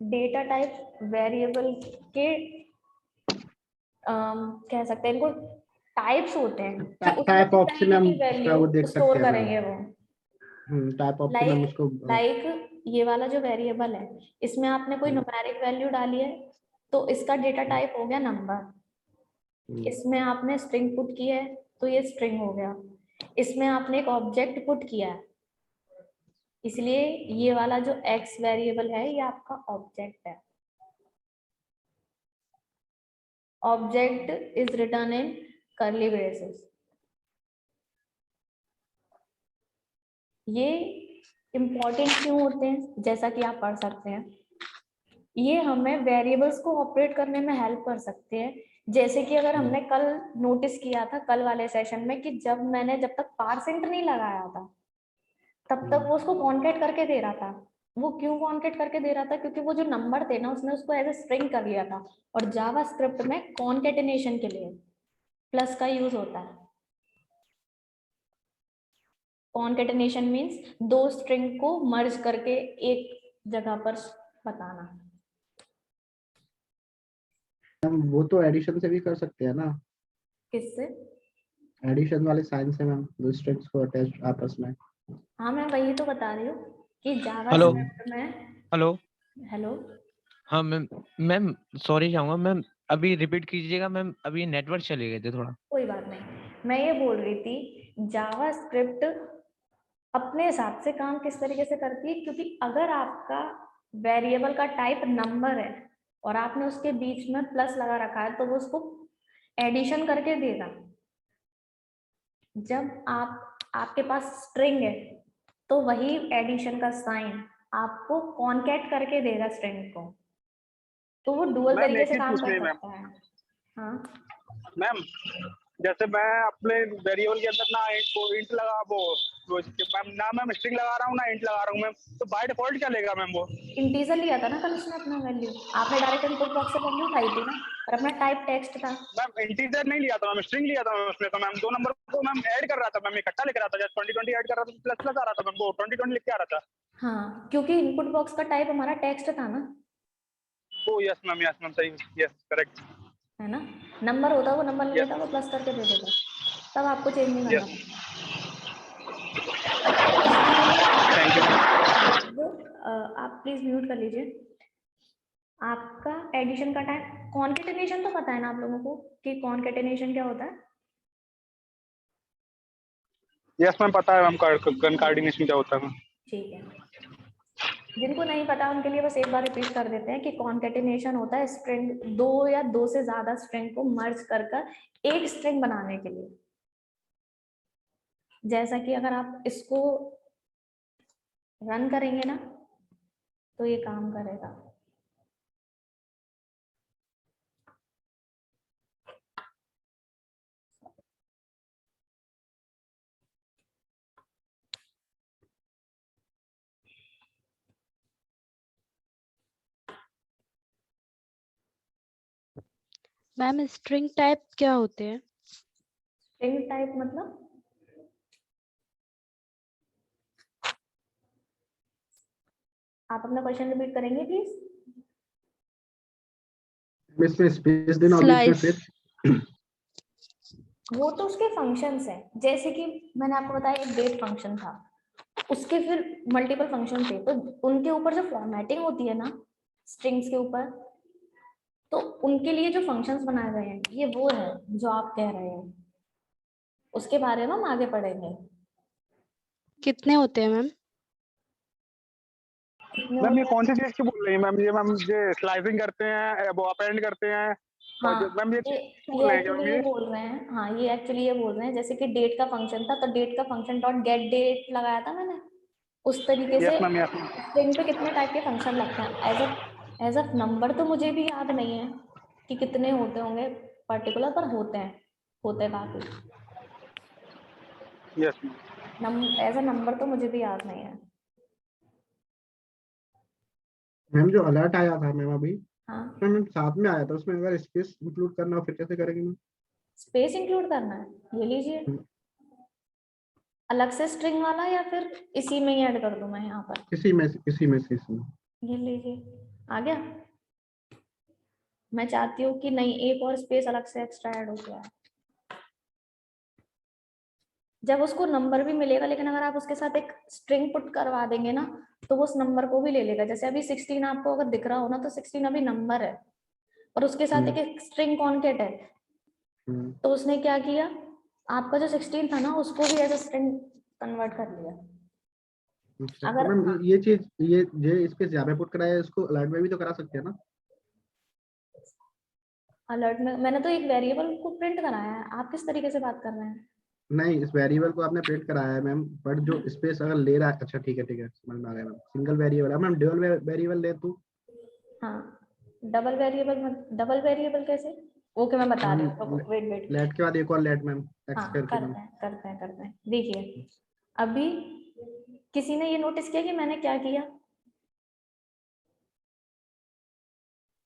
डेटा टाइप वेरिएबल के कह सकते हैं, इनको टाइप्स होते हैं कि उसमें टाइप ऑफ से किस हम की उसका वैल्यू वो देख स्टोर सकते हैं करेंगे वो। टाइप ऑफ से हम उसको लाइक ये वाला जो वेरिएबल है, इसमें आपने कोई न्यूमेरिक वैल्यू डाली है तो इसका डेटा टाइप हो गया नंबर। इसमें आपने स्ट्रिंग पुट की है तो ये स्ट्रिंग हो गया। इसमें आपने एक ऑब्जेक्ट पुट किया है, इसलिए ये वाला जो एक्स वेरिएबल है ये आपका ऑब्जेक्ट है। Object is return in curly braces. ये इंपॉर्टेंट क्यों होते हैं, जैसा कि आप पढ़ सकते हैं। ये हमें वेरिएबल्स को ऑपरेट करने में हेल्प कर सकते हैं। जैसे कि अगर हमने कल नोटिस किया था कल वाले सेशन में कि जब तक पारसेंट नहीं लगाया था तब तक वो उसको कॉन्केट करके दे रहा था। वो क्यों कॉन्केट करके दे रहा था? क्योंकि वो जो नंबर थे ना उसने उसको एज ए स्ट्रिंग कर लिया था। और जावा स्क्रिप्ट में कॉन्केटिनेशन के लिए प्लस का यूज होता है। कॉन्केटिनेशन मीन्स दो स्ट्रिंग को मर्ज करके एक जगह पर बताना। मैम वो तो एडिशन से भी कर सकते हैं ना, किससे? एडिशन वाले साइन से मैम, दो स्ट्रिंग्स को अटैच आपस में। हाँ मैं वही तो बता रही हूँ कि जावा हेलो स्क्रिप्ट में। Hello hello. हाँ मैम मैम सॉरी चाहूँगा मैम, अभी रिपीट कीजिएगा मैम, अभी नेटवर्क चले गए थे थोड़ा। कोई बात नहीं, मैं ये बोल रही थी जावा स्क्रिप्ट अपने हिसाब से काम किस तरीके से करती है, क्योंकि अगर आपका वेरिएबल का टाइप नंबर है और आपने उसके बीच में प्लस लगा रखा है तो वो उसको एडिशन करके देगा। जब आपके पास स्ट्रिंग है तो वही एडिशन का साइन आपको कॉन्केट करके देगा स्ट्रिंग को, तो वो डुअल मैम तरीके एक से चीज काम पूछ कर रही है सकता है। हाँ मैम, जैसे मैं अपने वेरिएबल के अंदर ना इंट लगा वो मैम, ना मैं स्ट्रिंग लगा रहा हूँ ना इंट लगा रहा हूँ मैम, तो बाय डिफॉल्ट क्या लेगा मैम वो? इंटीजर लिया था ना कल उसने अपना वैल्यू। आपने डायरेक्ट इनपुट बॉक्स से वैल्यू उठाई थी ना, और अपना टाइप टेक्स्ट था। मैम इंटीजर नहीं लिया था मैम, स्ट्रिंग लिया था मैम उसमें। तो मैम दो नंबर को मैम ऐड कर रहा था मैम, इकट्ठा लिख रहा था। जब 2020 ऐड कर रहा था तो प्लस प्लस आ रहा था मैम, वो 2020 लिख के आ रहा था। हाँ क्योंकि इनपुट बॉक्स का टाइप हमारा टेक्स्ट था ना। ओ यस मैम सही, यस करेक्ट। है ना, नंबर होता वो नंबर ले यस लेता, वो प्लस करके दे देता, तब आपको चेंज नहीं करना यस पड़ता। Thank you. आप प्लीज म्यूट कर लीजिए। आपका एडिशन का टाइम कॉन्केटिनेशन तो पता है ना आप लोगों को कि कॉन्केटिनेशन क्या होता है? यस मैम पता है मैम, कॉन्कार्डिनेशन क्या होता है मैम। ठीक है, जिनको नहीं पता उनके लिए बस एक बार रिपीट कर देते हैं कि कॉन्केटिनेशन होता है स्ट्रिंग, दो या दो से ज्यादा स्ट्रिंग को मर्ज कर एक स्ट्रिंग बनाने के लिए। जैसा कि अगर आप इसको रन करेंगे ना तो ये काम करेगा। मैम स्ट्रिंग टाइप क्या होते हैं? स्ट्रिंग टाइप मतलब आप अपना क्वेश्चन रिपीट करेंगे प्लीज? इसमें स्पेस देना और बीच में फिर वो तो उसके फंक्शंस हैं। जैसे कि मैंने आपको बताया एक डेट फंक्शन था, उसके फिर मल्टीपल फंक्शन थे, तो उनके ऊपर जो फॉर्मेटिंग होती है ना स्ट्रिंग्स के ऊपर, तो उनके लिए जो फंक्शंस बनाए गए हैं ये वो है जो आप कह रहे हैं। उसके बारे में हम आगे पढ़ेंगे। कितने होते हैं मैम? कितने मैम ये होते हैं? कौन सी चीज की बोल रही है मैम? ये मैम ये स्लाइसिंग करते हैं, वो अपेंड करते हैं, और हाँ मैम ये ये बोल रहे हैं एक्चुअली क्या ये ये? बोल रहे हैं। हाँ ये एक्चुअली ये बोल रहे हैं, जैसे कि डेट का फंक्शन था तो डेट का फंक्शन डॉट गेट डेट लगाया था मैंने, उस तरीके से yes ma'am yes ma'am. String पे कितने टाइप के फंक्शन लगते हैं। एज अ नंबर तो मुझे भी याद नहीं है कि कितने होते होंगे पर्टिकुलर, पर होते हैं काफी। यस एज अ नंबर तो मुझे भी याद नहीं है। मैम जो अलर्ट आया था मैम अभी, हाँ मैम साथ में आया था, उसमें अगर स्पेस इंक्लूड करना हो फिर कैसे करेंगे मैम? स्पेस इंक्लूड करना है, ये लीजिए अलग से स्ट्रिंग वाला, या फिर इसी में ही ऐड कर दूं मैं यहाँ पर? किसी में से इसमें। ये लीजिए आ गया। मैं चाहती हूँ कि नहीं एक और स्पेस अलग से एक्स्ट्रा ऐड हो गया है। जब उसको नंबर भी मिलेगा, लेकिन अगर आप उसके साथ एक स्ट्रिंग पुट करवा देंगे ना तो वो उस नंबर को भी ले लेगा। जैसे अभी 16 आपको अगर दिख रहा हो ना तो 16 अभी नंबर है और उसके साथ एक स्ट्रिंग कॉन्केट है, तो उसने क्या किया, आपका जो 16 था ना उसको भी एज अ स्ट्रिंग कन्वर्ट कर लिया। अच्छा तो अगर मैम ये चीज ये स्पेस जावा पुट कराया है, इसको अलर्ट में भी तो करा सकते हैं ना? अलर्ट में मैंने तो एक वेरिएबल को प्रिंट कराया है, आप किस तरीके से बात कर रहे हैं? नहीं, इस वेरिएबल को आपने प्रिंट कराया है मैम, बट जो स्पेस अगर ले रहा है, अच्छा ठीक है समझ में आ गया मैम। सिंगल वेरिएबल है मैम, ड्यूअल वेरिएबल ले तो हाँ, डबल वेरिएबल कैसे? ओके मैं बता रही हूँ, वेट। लेट के बाद एक और लेट मैम, एक्स हाँ करके मैम। करते हैं। देखिए अभी किसी ने ये नोटिस किया कि मैंने क्या किया?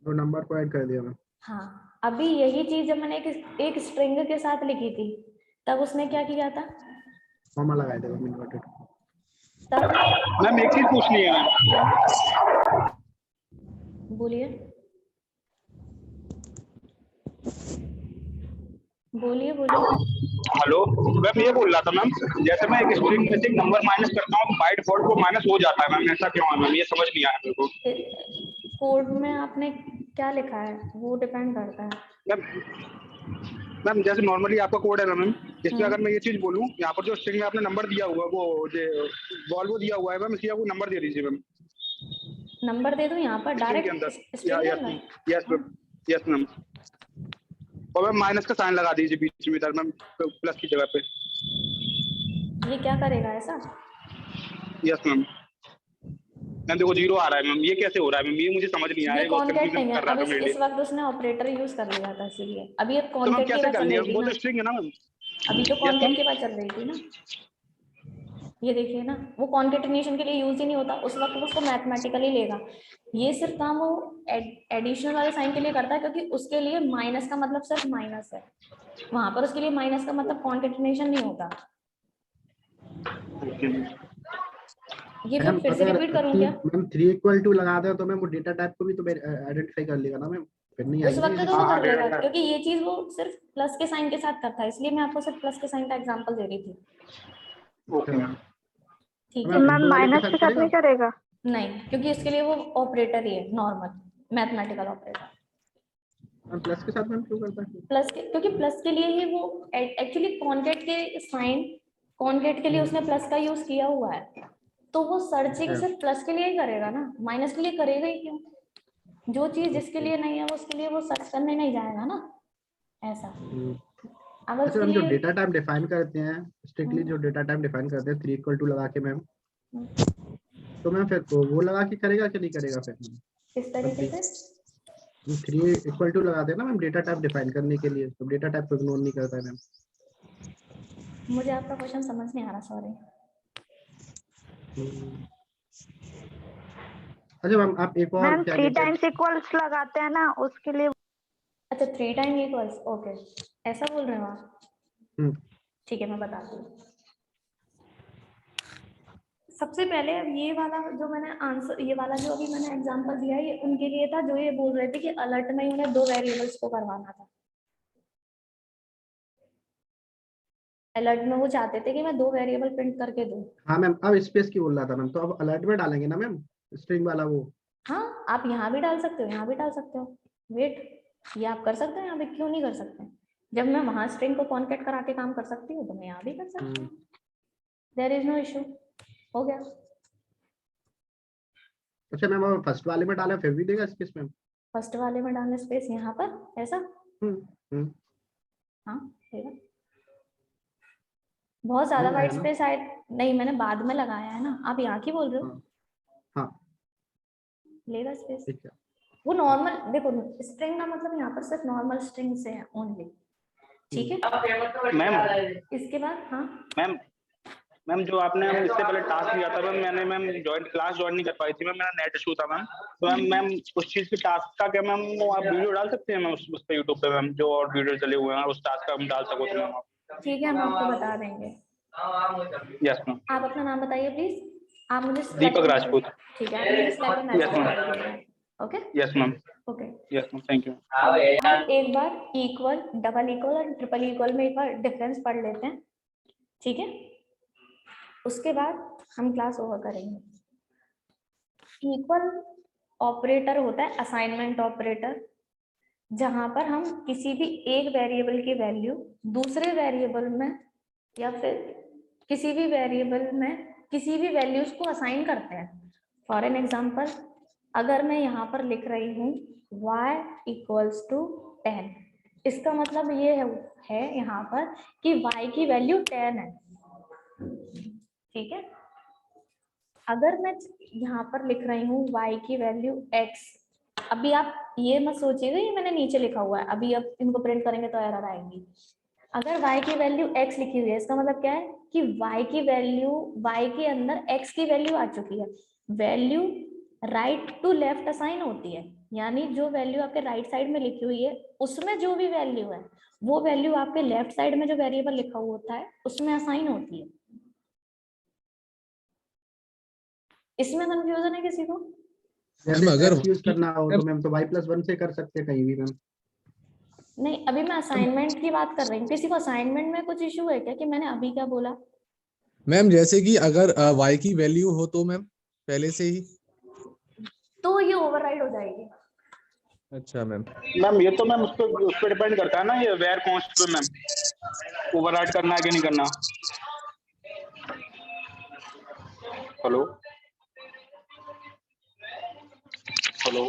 दो नंबर को ऐड कर दिया मैम। हाँ, अभी यही चीज जब मैंने एक स्ट्रिंग के साथ लिखी थी तब उसने क्या किया था? कॉमा लगा दिया मैम, इन्वर्टेड। तब मैम एक चीज पूछनी है मैम। बोलिए हेलो मैम, ये बोल रहा था मैम, जैसे मैं एक स्ट्रिंग में से एक नंबर माइनस करता हूँ तो बाय डिफॉल्ट वो माइनस हो जाता है मैम, ऐसा क्यों है मैम? ये समझ नहीं आया मेरे को। कोड में आपने क्या लिखा है वो डिपेंड करता है। मैम जैसे नॉर्मली आपका कोड है ना मैम, इसमें अगर मैं ये चीज बोलूँ, यहाँ पर जो स्ट्रिंग में आपने नंबर दिया हुआ है वो वॉल्वो दिया हुआ है मैम, इसलिए वो नंबर दे दीजिए मैम। नंबर दे दूं यहाँ पर स्ट्रिंग के डायरेक्ट अंदर? स्ट्रिंग के अंदर? Yes ma'am. और मैम माइनस का साइन लगा दीजिए बीच में इधर मैम, प्लस की जगह पे। ये क्या करेगा ऐसा? Yes ma'am. मैम देखो 0 आ रहा है मैम, ये कैसे हो रहा है मैम? ये मुझे समझ नहीं आया, ये बहुत कॉन्केट नहीं कंफ्यूजन है। कर रहा अब था मेरे इस लिए। वक्त उसने ऑपरेटर यूज कर लिया था इसीलिए। अभी अब तो मैम कॉन्केट की कैसे बात कर चल लिया? रही थी वो ना, तो स्ट्रिंग है ना मैम। अभी तो कॉन्केट की बात चल रही थी ना। ये देखिए ना, वो कॉन्केटिनेशन के लिए यूज ही नहीं होता उस वक्त, उसको मैथमेटिकली लेगा। ये सिर्फ काम वो एडिशनल वाले साइन के लिए करता है, क्योंकि उसके लिए माइनस का मतलब सिर्फ माइनस है, वहां पर उसके लिए माइनस का मतलब कॉन्केटिनेशन नहीं होता। ये फिर से रिपीट करूं क्या? मैम 3 = लगा दे तो मैम वो डेटा टाइप को भी तो आइडेंटिफाई कर लेगा ना मैम, फिर नहीं उस आएगी वक्त तो वो कर लेगा, क्योंकि ये चीज वो सिर्फ प्लस के साइन के साथ करता है, इसलिए मैं आपको सिर्फ प्लस के साइन का एग्जांपल दे रही थी। Okay ma'am. ठीक है मैम माइनस के साथ नहीं करेगा? नहीं, क्योंकि इसके लिए वो ऑपरेटर ही है, नॉर्मल मैथमेटिकल ऑपरेटर। प्लस के साथ मैम क्यों करता है? प्लस के, क्योंकि प्लस के लिए ही वो एक्चुअली कॉन्केट के साइन, कॉन्केट के लिए उसने प्लस का यूज किया हुआ है, तो वो सर्चिंग सिर्फ प्लस के लिए ही करेगा ना, माइनस के लिए करेगा ही क्यों? जो चीज जिसके लिए नहीं है उसके लिए वो सर्च करने नहीं जाएगा ना, ऐसा। अगर अच्छा उसके मैम, जो लिए डेटा टाइप डिफाइन करते हैं, स्ट्रिक्टली जो डेटा टाइप डिफाइन करते हैं 3 = लगा के मैम, तो मैम फिर वो लगा के करेगा कि नहीं करेगा फिर? किस तरीके से? 3 = लगाते हैं ना मैम डेटा टाइप डिफाइन करने के लिए, तो डेटा टाइप को इग्नोर नहीं करता है मैम। मुझे आपका क्वेश्चन समझ नहीं आ रहा, सॉरी। अच्छा मैम आप एक और मैम क्या 3 टाइम्स इक्वल्स लगाते हैं ना, उसके लिए। अच्छा 3 टाइम इक्वल्स, ओके, ऐसा बोल रहे हो आप? ठीक है, मैं बताती हूँ। सबसे पहले अब ये वाला जो मैंने आंसर, ये वाला जो अभी मैंने एग्जांपल दिया है, ये उनके लिए था जो ये बोल रहे थे कि अलर्ट में उन्हें 2 वेरिएबल्स को करवाना था। अलर्ट में वो चाहते थे कि मैं 2 वेरिएबल प्रिंट करके दूं। हाँ मैम, अब स्पेस की बोल रहा था मैम, तो अब अलर्ट में डालेंगे ना मैम स्ट्रिंग वाला वो? हाँ, आप यहाँ भी डाल सकते हो, यहाँ भी डाल सकते हो। वेट, ये आप कर सकते हो, यहाँ पे क्यों नहीं कर सकते? जब मैं वहां स्ट्रिंग को कॉन्केट करा के काम कर सकती हूँ तो मैं यहाँ भी कर सकती हूँ। There is no issue. हो गया। अच्छा मैम, और फर्स्ट वाले में डाला फिर भी देगा स्पेस मैम? फर्स्ट वाले में डालने स्पेस यहाँ पर ऐसा? हाँ देगा। बहुत ज्यादा वाइट स्पेस आए नहीं, मैंने बाद में लगाया है ना, आप यहाँ की बोल रहे हो? हाँ लेगा स्पेस। ठीक है। वो नॉर्मल, देखो स्ट्रिंग का मतलब यहाँ पर सिर्फ नॉर्मल स्ट्रिंग से है ओनली, ठीक है मैम इसके बाद? हाँ मैम जो आपने इससे पहले टास्क दिया था मैम, मैंने क्लास ज्वाइन नहीं कर पाई थी मैम, मेरा नेट इशू था मैम, तो मैम उस चीज की टास्क का क्या मैम वो आप वीडियो डाल सकते हैं मैम उस पे यूट्यूब पे मैम, जो और वीडियो चले हुए हैं उस टास्क का हम डाल सको तो मैम आप? ठीक है, हम आपको बता देंगे। Yes ma'am. आप अपना नाम बताइए प्लीज। आप मुझे दीपक राजपूत। ठीक है, आप मुझे स्लैब पे मैसेज कर दीजिए। Okay yes ma'am. Okay yes ma'am, thank you. हम एक बार इक्वल, डबल इक्वल और ट्रिपल इक्वल में एक बार डिफरेंस पढ़ लेते हैं, ठीक है? उसके बाद हम क्लास ओवर करेंगे। इक्वल ऑपरेटर होता है असाइनमेंट ऑपरेटर, जहां पर हम किसी भी एक वेरिएबल की वैल्यू दूसरे वेरिएबल में या फिर किसी भी वेरिएबल में किसी भी वैल्यूज को असाइन करते हैं। फॉर एन एग्जांपल, अगर मैं यहाँ पर लिख रही हूँ y = 10, इसका मतलब ये है यहाँ पर कि y की वैल्यू 10 है, ठीक है? अगर मैं यहाँ पर लिख रही हूँ y की वैल्यू x, अभी आप ये मत सोचिएगा ये मैंने नीचे लिखा हुआ है, अभी अब इनको प्रिंट करेंगे तो एरर आएंगी। अगर y की वैल्यू x लिखी हुई है, इसका मतलब क्या है कि y की वैल्यू, y के अंदर x की वैल्यू आ चुकी है। Value right to left assign होती है, यानी जो वैल्यू आपके राइट साइड में लिखी हुई है उसमें जो भी वैल्यू है वो वैल्यू आपके लेफ्ट साइड में जो वेरिएबल लिखा हुआ होता है उसमें असाइन होती है। इसमें कंफ्यूजन है किसी को? जैसे अगर यूज करना हो तो मैम तो y+1 से कर सकते हैं कहीं भी मैम। नहीं, अभी मैं असाइनमेंट की बात कर रही हूँ। किसी को असाइनमेंट में कुछ इशू है क्या कि मैंने अभी क्या बोला? मैम जैसे कि अगर y की वैल्यू हो तो मैम पहले से ही, तो ये ओवरराइड हो जाएगी। अच्छा मैम। मैम ये तो मैम उस पर डिपेंड करता है ना, ये वेयर कॉन्स्ट पे मैम, ओवरराइड करना है कि नहीं करना। हेलो हेलो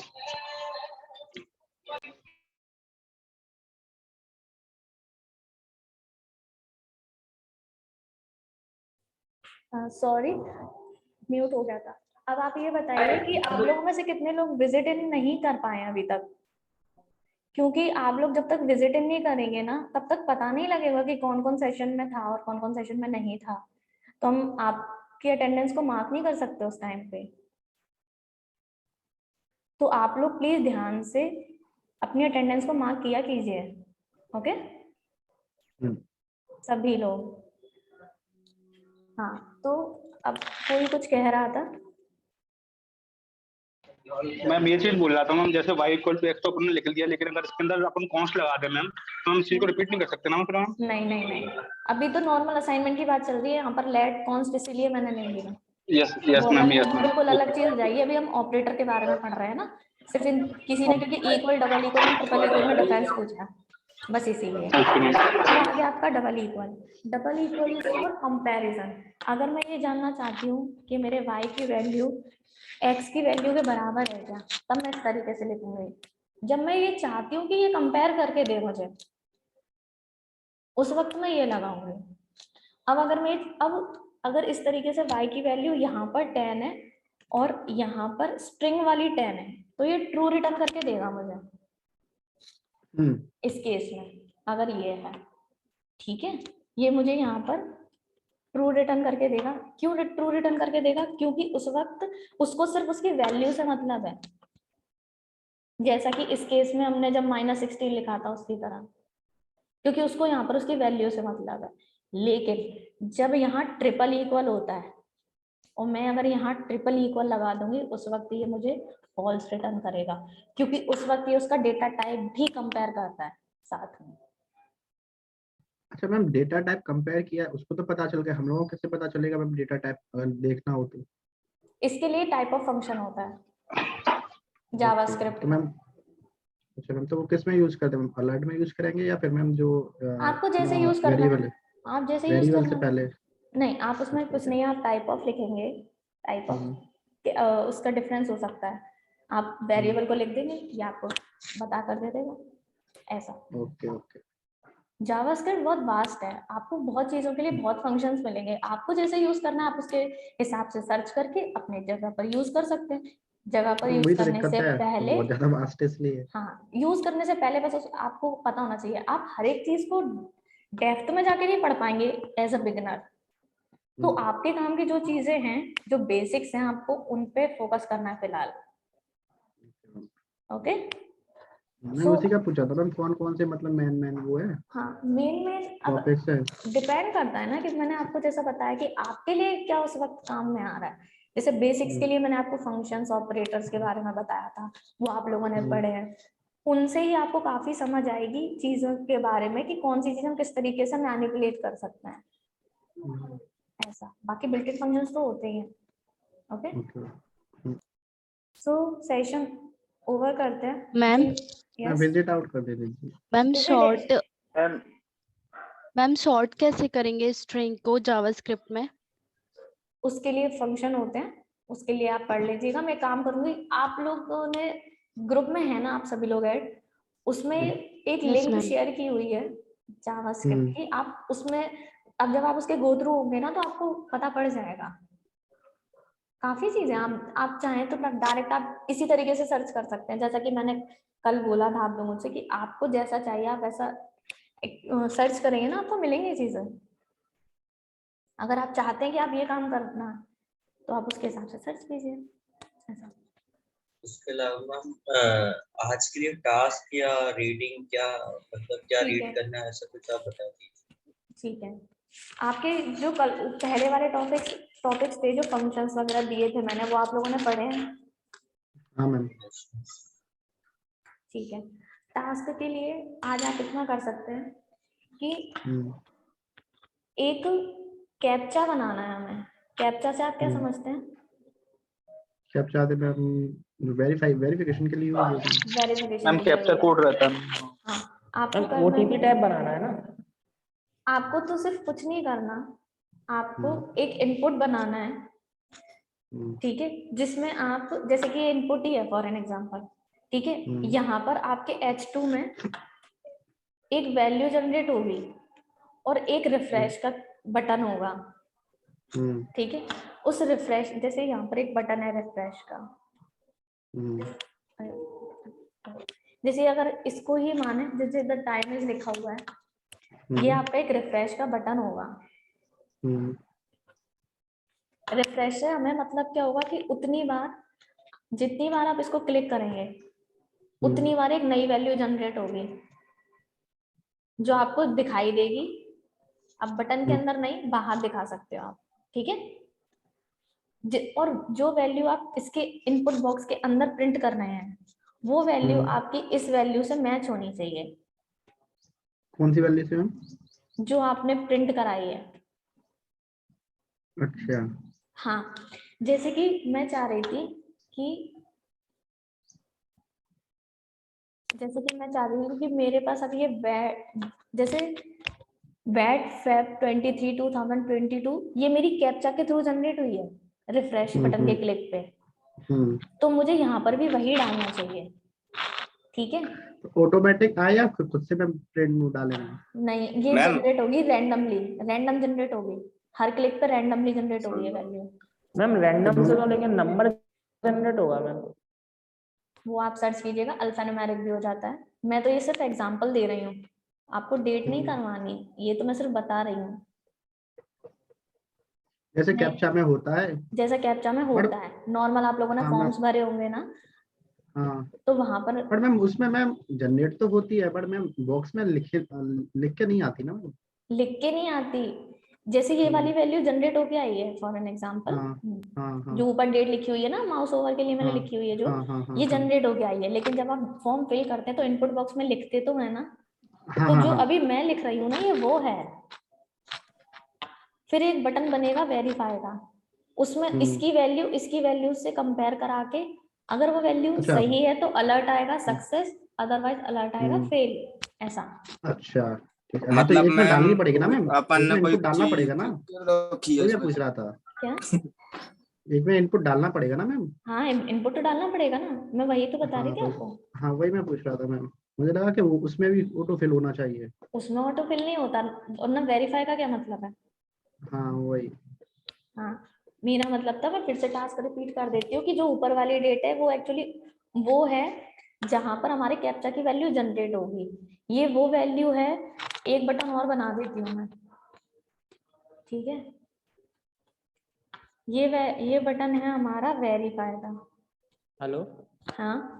सॉरी, म्यूट हो गया था। अब आप ये बताइए कि आप लोगों में से कितने लोग विजिट इन नहीं कर पाए अभी तक? क्योंकि आप लोग जब तक विजिट इन नहीं करेंगे ना तब तक पता नहीं लगेगा कि कौन कौन सेशन में था और कौन कौन सेशन में नहीं था, तो हम आपकी अटेंडेंस को मार्क नहीं कर सकते उस टाइम पे। तो आप लोग प्लीज ध्यान से अपनी अटेंडेंस को मार्क किया कीजिए, ओके सभी लोग। हाँ, तो अब कोई कुछ कह रहा था? मैम ये चीज बोल रहा था मैम, जैसे y=x तो अपन ने लिख दिया, लेकिन अगर इसके अंदर अपन कॉन्स्ट लगा दे मैम तो हम इस चीज को रिपीट नहीं कर सकते ना फिर मैम? नहीं नहीं नहीं, अभी तो नॉर्मल असाइनमेंट की बात चल रही है, यहाँ पर लेट कॉन्स्ट इसीलिए मैंने नहीं लिया। Yes yes ma'am, yes ma'am. बिल्कुल अलग चीज हो जाएगी। अभी हम ऑपरेटर के बारे में पढ़ रहे हैं ना, सिर्फ किसी ने क्योंकि equal, double equal and triple equal में डिफरेंस पूछा, बस इसीलिए। अब आ गया आपका double equal. Double equal is for comparison. अगर मैं ये जानना चाहती हूँ कि मेरे y की वैल्यू x की वैल्यू के बराबर है क्या, तब मैं इस तरीके से लिखूंगी। जब मैं ये चाहती हूँ कि ये कंपेयर करके दे मुझे, उस वक्त मैं ये लगाऊंगी। अब अगर इस तरीके से y की वैल्यू यहाँ पर 10 है और यहाँ पर स्ट्रिंग वाली 10 है, तो ये ट्रू रिटर्न करके देगा मुझे इस केस में। अगर ये है, ठीक है, ये मुझे यहाँ पर ट्रू रिटर्न करके देगा। क्यों ट्रू रिटर्न करके देगा? क्योंकि उस वक्त उसको सिर्फ उसकी वैल्यू से मतलब है, जैसा कि इस केस में हमने जब -16 लिखा था उसकी तरह, क्योंकि उसको यहाँ पर उसकी वैल्यू से मतलब है। लेकिन जब यहाँ ट्रिपल इक्वल होता है और मैं अगर यहाँ ट्रिपल इक्वल लगा दूंगी, उस वक्त ये मुझे फॉल्स रिटर्न करेगा, क्योंकि उस वक्त ये उसका डेटा टाइप भी कंपेयर करता है साथ में। अच्छा मैम, डेटा टाइप कंपेयर किया उसको तो पता चल गया, हम लोगों को कैसे पता चलेगा मैम डेटा टाइप अगर देखना हो तो? इसके लिए टाइप ऑफ फंक्शन होता है जावास्क्रिप्ट तो में। मैम, अच्छा मैम, तो वो किस में यूज करते हैं मैम? अलर्ट में यूज करेंगे या फिर मैम जो आपको जैसे यूज करना है, आप जैसे यूज वेरिएबल करना से पहले? नहीं, आप उसमें कुछ नहीं, आप टाइप ऑफ लिखेंगे। टाइप ऑफ उसका डिफरेंस हो सकता है, आप वेरिएबल को लिख देंगे या आपको बता कर दे देगा, ऐसा। Okay okay. जावास्क्रिप्ट बहुत वास्ट है, आपको बहुत चीजों के लिए बहुत फंक्शंस मिलेंगे। आपको जैसे यूज करना है आप उसके हिसाब से सर्च करके अपने जगह पर यूज कर सकते हैं। जगह पर यूज वही तो करने दिक्कत से है, पहले, बहुत ज्यादा वास्ट है इसलिए। हाँ, यूज करने से पहले बस आपको पता होना चाहिए। आप हर एक चीज को डेप्थ में जाके नहीं पढ़ पाएंगे एज अ बिगिनर, तो आपके काम की जो चीजें हैं, जो बेसिक्स हैं, आपको उन पे फोकस करना है फिलहाल, ओके? मैं उसी का पूछा था मैम, कौन कौन से मतलब मेन वो है? हाँ, मेन टॉपिक्स है। डिपेंड करता है ना कि मैंने आपको जैसा बताया कि आपके लिए क्या उस वक्त काम में आ रहा है। जैसे बेसिक्स के लिए मैंने आपको फंक्शंस, ऑपरेटर्स के बारे में बताया था, वो आप लोगों ने पढ़े हैं। उनसे ही आपको काफी समझ आएगी चीजों के बारे में कि कौन सी चीज हम किस तरीके से मैनिपुलेट कर सकते हैं, ऐसा। बाकी बिल्ट-इन फंक्शंस तो होते ही हैं, ओके? सो सेशन ओवर करते हैं मैम। विजिट आउट कर दे दीजिए मैम। शॉर्ट कैसे करेंगे स्ट्रिंग को जावास्क्रिप्ट में? उसके लिए फंक्शन होते हैं, उसके लिए आप पढ़ लीजिएगा। मैं काम करूंगी, आप लोगों ने ग्रुप में है ना, आप सभी लोग ऐड, उसमें एक लिंक शेयर की हुई है जावास्क्रिप्ट की। आप उसमें अब जब आप उसके गो थ्रू होंगे ना तो आपको पता पड़ जाएगा काफी चीजें आप चाहें तो डायरेक्ट आप इसी तरीके से सर्च कर सकते हैं, जैसा कि मैंने कल बोला था आप लोगों से कि आपको जैसा चाहिए आप वैसा सर्च करेंगे ना, आपको मिलेंगी चीजें। अगर आप चाहते हैं कि आप ये काम करना तो आप उसके हिसाब से सर्च कीजिए ऐसा। उसके अलावा आज के लिए टास्क या रीडिंग क्या मतलब क्या ठीक रीड है। करना है ऐसा कुछ आप बता दीजिए। ठीक है, आपके जो कल पहले वाले टॉपिक्स थे जो फंक्शंस वगैरह दिए थे मैंने, वो आप लोगों ने पढ़े हैं? हाँ मैम। ठीक है, टास्क के लिए आज आप इतना कर सकते हैं कि एक कैप्चा बनाना है हमें। कैप्चा से आप क्या समझते हैं? कैप्चा से मैम वेरिफिकेशन के लिए यूज होता है। वेरिफिकेशन मैम के लिए कैप्चर होता कोड रहता है। हाँ, आपको मैम करना OTP टैब बनाना है ना? आपको तो सिर्फ कुछ नहीं करना, आपको एक इनपुट बनाना है, ठीक है, जिसमें आप जैसे कि इनपुट ही है फॉर एन एग्जांपल, ठीक है, यहाँ पर आपके H2 में एक वैल्यू जनरेट होगी और एक रिफ्रेश का बटन होगा, ठीक है। उस रिफ्रेश, जैसे यहाँ पर एक बटन है रिफ्रेश का, जैसे अगर इसको ही माने जैसे द टाइम इज लिखा हुआ है, ये आपका एक रिफ्रेश का बटन होगा। रिफ्रेश से हमें मतलब क्या होगा कि उतनी बार, जितनी बार आप इसको क्लिक करेंगे उतनी बार एक नई वैल्यू जनरेट होगी जो आपको दिखाई देगी। अब बटन के अंदर नहीं, बाहर दिखा सकते हो आप, ठीक है। और जो वैल्यू आप इसके इनपुट बॉक्स के अंदर प्रिंट कर रहे हैं वो वैल्यू आपकी इस वैल्यू से मैच होनी चाहिए। कौन सी वैल्यू से मैम? जो आपने प्रिंट कराई है। अच्छा। हाँ, जैसे कि मैं चाह रही थी कि मेरे पास अब ये जैसे बैट फेब 23 2022 ये मेरी कैप्चा के थ्रू जनरेट हुई है रिफ्रेश बटन के क्लिक पे, तो मुझे यहाँ पर भी वही डालना चाहिए, ठीक है। ऑटोमेटिक आए या खुद से मैम प्रिंट डालेंगे? नहीं, ये जनरेट होगी रैंडमली, रैंडम जनरेट होगी, हर क्लिक पे रैंडमली जनरेट होगी ये वैल्यू। मैम रैंडम से तो लेकिन नंबर जनरेट होगा मैम। वो आप सर्च कीजिएगा, अल्फान्यूमेरिक भी हो जाता है। मैं तो ये सिर्फ एग्जांपल दे रही हूँ, आपको डेट नहीं करवानी, ये तो मैं सिर्फ बता रही हूँ। जैसे कैप्चा में होता है, जैसा कैप्चा में होता है नॉर्मल, आप लोगों ने फॉर्म्स भरे होंगे ना, हाँ, तो वहां पर मैम उसमें मैम जनरेट तो होती है बट मैम बॉक्स में लिख के नहीं आती ना मैम। लिख के नहीं आती, जैसे ये वाली वैल्यू जनरेट होके आई है फॉर एन एग्जांपल, जो ऊपर डेट लिखी हुई है ना, माउस ओवर के लिए मैंने लिखी हुई है जो, ये जनरेट होके आई है। लेकिन जब आप फॉर्म फिल करते हैं तो इनपुट बॉक्स में लिखते तो है ना, तो जो अभी मैं लिख रही हूँ ना, ये वो है। फिर एक बटन बनेगा वेरीफाई का, उसमें इसकी वैल्यू से कंपेयर करा के अगर वो वैल्यू सही है तो अलर्ट आएगा सक्सेस, अदरवाइज अलर्ट आएगा फेल, ऐसा। अच्छा, मतलब तो इसमें डालनी पड़ेगी ना मैम, अपन ने कोई डालना पड़ेगा ना, मैं पूछ रहा था। क्या इसमें इनपुट डालना पड़ेगा ना मैम? हाँ, इनपुट तो डालना पड़ेगा ना, मैं वही तो बता रही थी आपको। हाँ वही मैं पूछ रहा था मैम, मुझे लगा कि उसमें भी ऑटो फिल होना चाहिए। उसमें ऑटो फिल नहीं होता, और ना वेरीफाई का क्या मतलब है। हाँ वही। हाँ, मेरा मतलब था, मैं फिर से टास्क रिपीट कर देती हूँ कि जो ऊपर वाली डेट है वो एक्चुअली वो है जहां पर हमारे कैप्चा की वैल्यू जनरेट होगी, ये वो वैल्यू है। एक बटन और बना देती हूँ मैं, ठीक है। ये बटन है हमारा वेरीफाई का। हेलो हाँ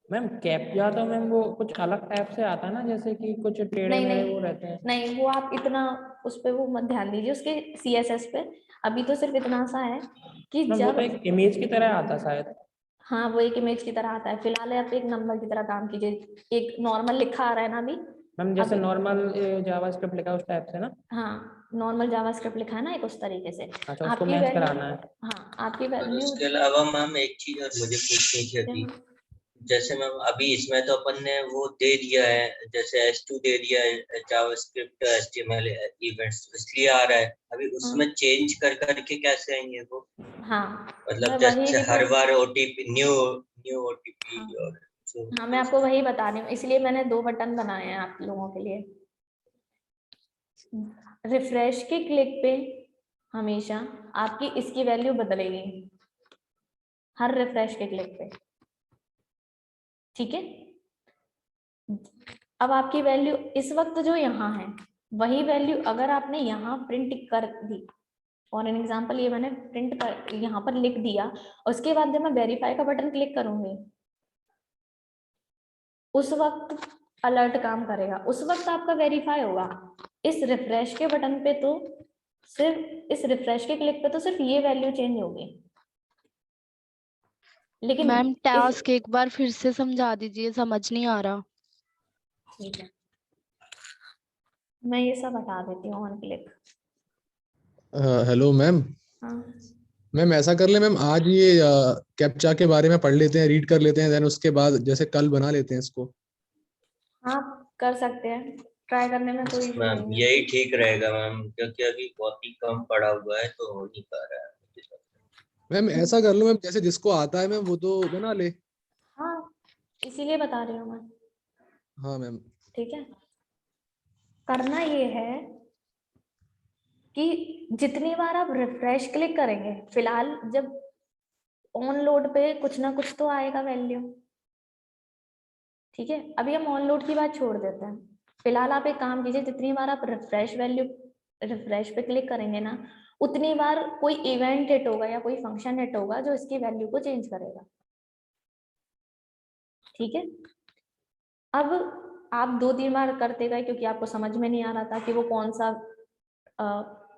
मैम, कैप्चा तो मैम वो कुछ अलग टाइप से आता है ना, जैसे कि कुछ टेढ़े मेढ़े वो रहते हैं। नहीं, वो आप इतना उस पे वो मत ध्यान दीजिए, उसके CSS पे। अभी तो सिर्फ इतना सा है कि जब वो तो एक इमेज की तरह आता शायद। हाँ, वो एक इमेज की तरह आता है। फिलहाल आप एक नंबर की तरह काम कीजिए, एक नॉर्मल लिखा आ रहा है ना अभी मैम, जैसे नॉर्मल जावास्क्रिप्ट लिखा उस टाइप से ना? हाँ, नॉर्मल जावास्क्रिप्ट लिखा है ना एक, उस तरीके से। अच्छा, उसको मैच कराना है। हाँ, आपकी वैल्यू। उसके अलावा मैम एक चीज और मुझे पूछनी थी अभी, जैसे मैम अभी इसमें तो अपन ने वो दे दिया है, जैसे H2 दे दिया है जावास्क्रिप्ट HTML इवेंट्स, इसलिए आ रहा है। अभी उसमें चेंज कर करके कैसे आएंगे वो? हाँ, मतलब जैसे हर बार OTP न्यू OTP और हाँ, मैं आपको वही बता रही हूँ, इसलिए मैंने 2 बटन बनाए हैं आप लोगों के लिए। रिफ्रेश के क्लिक पे हमेशा आपकी इसकी वैल्यू बदलेगी, हर रिफ्रेश के क्लिक पे। ठीक है, अब आपकी वैल्यू इस वक्त जो यहाँ है वही वैल्यू अगर आपने यहाँ प्रिंट कर दी, फॉर एन एग्जाम्पल ये मैंने प्रिंट कर यहाँ पर लिख दिया, उसके बाद जब मैं वेरीफाई का बटन क्लिक करूंगी उस वक्त अलर्ट काम करेगा, उस वक्त आपका वेरीफाई होगा। इस रिफ्रेश के बटन पे तो सिर्फ इस रिफ्रेश के क्लिक पे तो सिर्फ ये वैल्यू चेंज होगी, लेकिन मैम टास्क एक बार फिर से समझा दीजिए, समझ नहीं आ रहा। ठीक है, मैं ये सब हटा देती हूँ ऑन क्लिक। Hello ma'am. हाँ मैम ऐसा कर ले मैम, आज ये कैप्चा के बारे में पढ़ लेते हैं, रीड कर लेते हैं, देन उसके बाद जैसे कल बना लेते हैं इसको। हाँ कर सकते हैं, ट्राई करने में कोई इशू मैम नहीं है। यही ठीक रहेगा मैम, क्योंकि अभी बहुत ही कम पड़ा हुआ है तो हो नहीं पा रहा है। मैम ऐसा कर लो मैम, जैसे जिसको आता है मैम वो तो बना ले। हाँ इसीलिए बता रही हूँ मैं। हाँ मैम। ठीक है, करना ये है कि जितनी बार आप रिफ्रेश क्लिक करेंगे, फिलहाल जब ऑन लोड पे कुछ ना कुछ तो आएगा वैल्यू। ठीक है, अभी हम ऑन लोड की बात छोड़ देते हैं, फिलहाल आप एक काम कीजिए, जितनी बार आप रिफ्रेश पे क्लिक करेंगे ना, उतनी बार कोई इवेंट हिट होगा या कोई फंक्शन हिट होगा जो इसकी वैल्यू को चेंज करेगा। ठीक है, अब आप 2-3 बार करते गए क्योंकि आपको समझ में नहीं आ रहा था कि वो कौन सा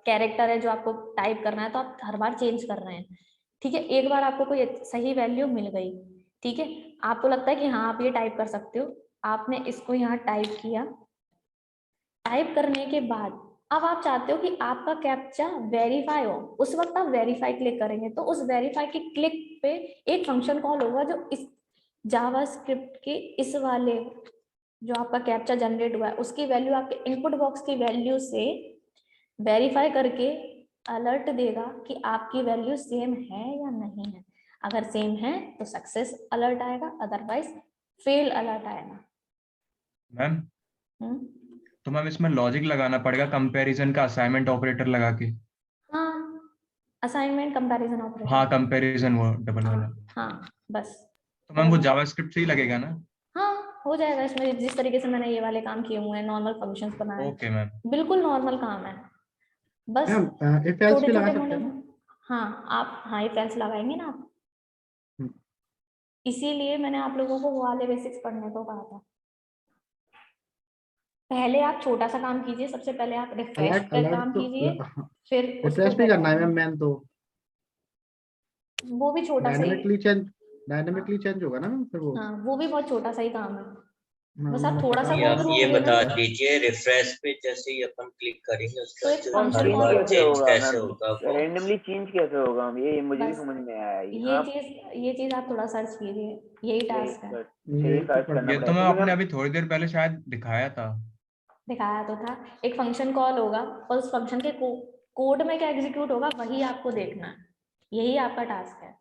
कैरेक्टर है जो आपको टाइप करना है, तो आप हर बार चेंज कर रहे हैं। ठीक है, एक बार आपको कोई सही वैल्यू मिल गई, ठीक है, आपको लगता है कि हाँ आप ये टाइप कर सकते हो, आपने इसको यहाँ टाइप किया, टाइप करने के बाद अब आप चाहते हो कि आपका कैप्चा वेरीफाई हो, उस वक्त आप वेरीफाई क्लिक करेंगे, तो उस वेरीफाई के क्लिक पे एक फंक्शन कॉल होगा जो इस जावास्क्रिप्ट के इस वाले जो आपका कैप्चा जनरेट हुआ है उसकी वैल्यू आपके इनपुट बॉक्स की वैल्यू से वेरीफाई करके अलर्ट देगा कि आपकी वैल्यू सेम है या नहीं है। अगर सेम है तो सक्सेस अलर्ट आएगा, अदरवाइज फेल अलर्ट आएगा। मैम तो मैम इसमें लॉजिक लगाना पड़ेगा कंपैरिजन का, असाइनमेंट ऑपरेटर लगा के। हाँ असाइनमेंट कंपैरिजन ऑपरेटर। हाँ कंपैरिजन वो डबल वाला। हाँ बस। तो मैम वो जावास्क्रिप्ट से ही लगेगा ना? हाँ हो जाएगा, इसमें जिस तरीके से मैंने ये वाले काम किए हुए हैं, नॉर्मल फंक्शंस बनाए, ओके मैम। बिल्कुल नॉर्मल काम है, बस इफ एल्स भी छोटे लगा छोटे सकते हैं मॉडल। ना? हाँ आप हाँ इफ एल्स लगाएंगे ना आप, इसीलिए मैंने आप लोगों को वो वाले बेसिक्स पढ़ने को कहा था। पहले आप छोटा सा काम कीजिए, सबसे पहले आप रिफ्रेश अलर्ट पे अलर्ट काम तो कीजिए, फिर रिफ्रेश भी करना है मैम, मैन तो वो भी छोटा सा ही। डायनेमिकली चेंज होगा ना मैम फिर वो। हाँ वो भी बहुत छोटा सा ही काम है, बस आप मैं थोड़ा सा ये गो आप थ्रू ये होंगे बता ना। दीजिए रिफ्रेश पे जैसे ही अपन क्लिक करेंगे उसके तो बाद एक जो फंक्शन हर कॉल बार होगा, चेंज कैसे होगा वो रैंडमली चेंज कैसे होगा ये मुझे भी बस समझ में आया। ये चीज आप थोड़ा सर्च कीजिए, यही टास्क है। सही सर्च करना ये तो पड़ेगा मैं क्योंकि आपने अभी थोड़ी देर पहले शायद दिखाया था। दिखाया तो था, एक फंक्शन कॉल होगा और उस फंक्शन के कोड में क्या एग्जीक्यूट होगा वही आपको देखना है, यही आपका टास्क है।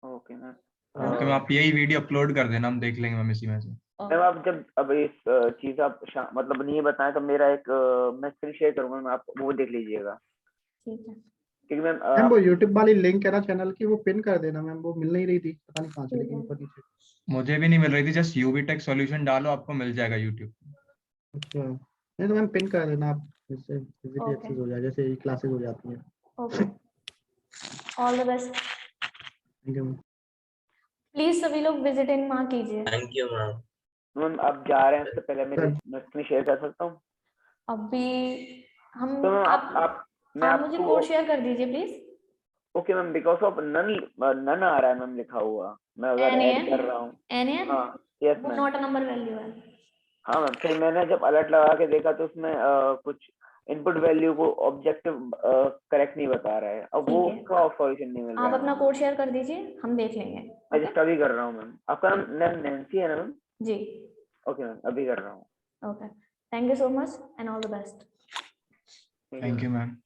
Okay ma'am. ओके मैम आप यही वीडियो अपलोड कर देना, हम देख लेंगे मैम इसी में से। मैम आप जब अब इस चीज आप मतलब नहीं बताएं तो मेरा एक मैं स्क्रीन शेयर करूंगा, मैम आप वो देख लीजिएगा। ठीक है, क्योंकि मैम मैम वो यूट्यूब वाली लिंक है ना चैनल की, वो पिन कर देना मैम, वो मिल नहीं रही थी, पता नहीं कहाँ चली गई ऊपर नीचे। मुझे भी नहीं मिल रही थी, जस्ट यूवी टेक सॉल्यूशन डालो आपको मिल जाएगा यूट्यूब। अच्छा नहीं तो मैम पिन कर देना आप, जिससे इजीली एक्सेस हो जाए, जैसे क्लासेस हो जाती है। Okay, all the best. Thank you ma'am. Please सभी लोग विजिट इन माँ कीजिए। Thank you ma'am. मैम आप जा रहे हैं उससे पहले मैं स्क्रीन शेयर कर सकता हूँ? अभी हम तो मैम आप मुझे कोड शेयर कर दीजिए please. Okay ma'am, because of none आ रहा है मैम लिखा हुआ, मैं उधर ऐड कर रहा हूँ। हाँ yes ma'am, not a number value है। हाँ मैम, फिर मैंने जब अलर्ट लगा के देखा तो उसमें कुछ इनपुट वैल्यू को ऑब्जेक्टिव करेक्ट नहीं बता रहा है, अब वो उसका सॉल्यूशन नहीं मिल रहा है। आप अपना कोड शेयर कर दीजिए, हम देख लेंगे। मैं जस्ट अभी कर रहा हूँ मैम। आपका नाम नैंसी है ना मैम? जी ओके मैम, अभी कर रहा हूँ। Okay, thank you so much and all the best. Thank you ma'am.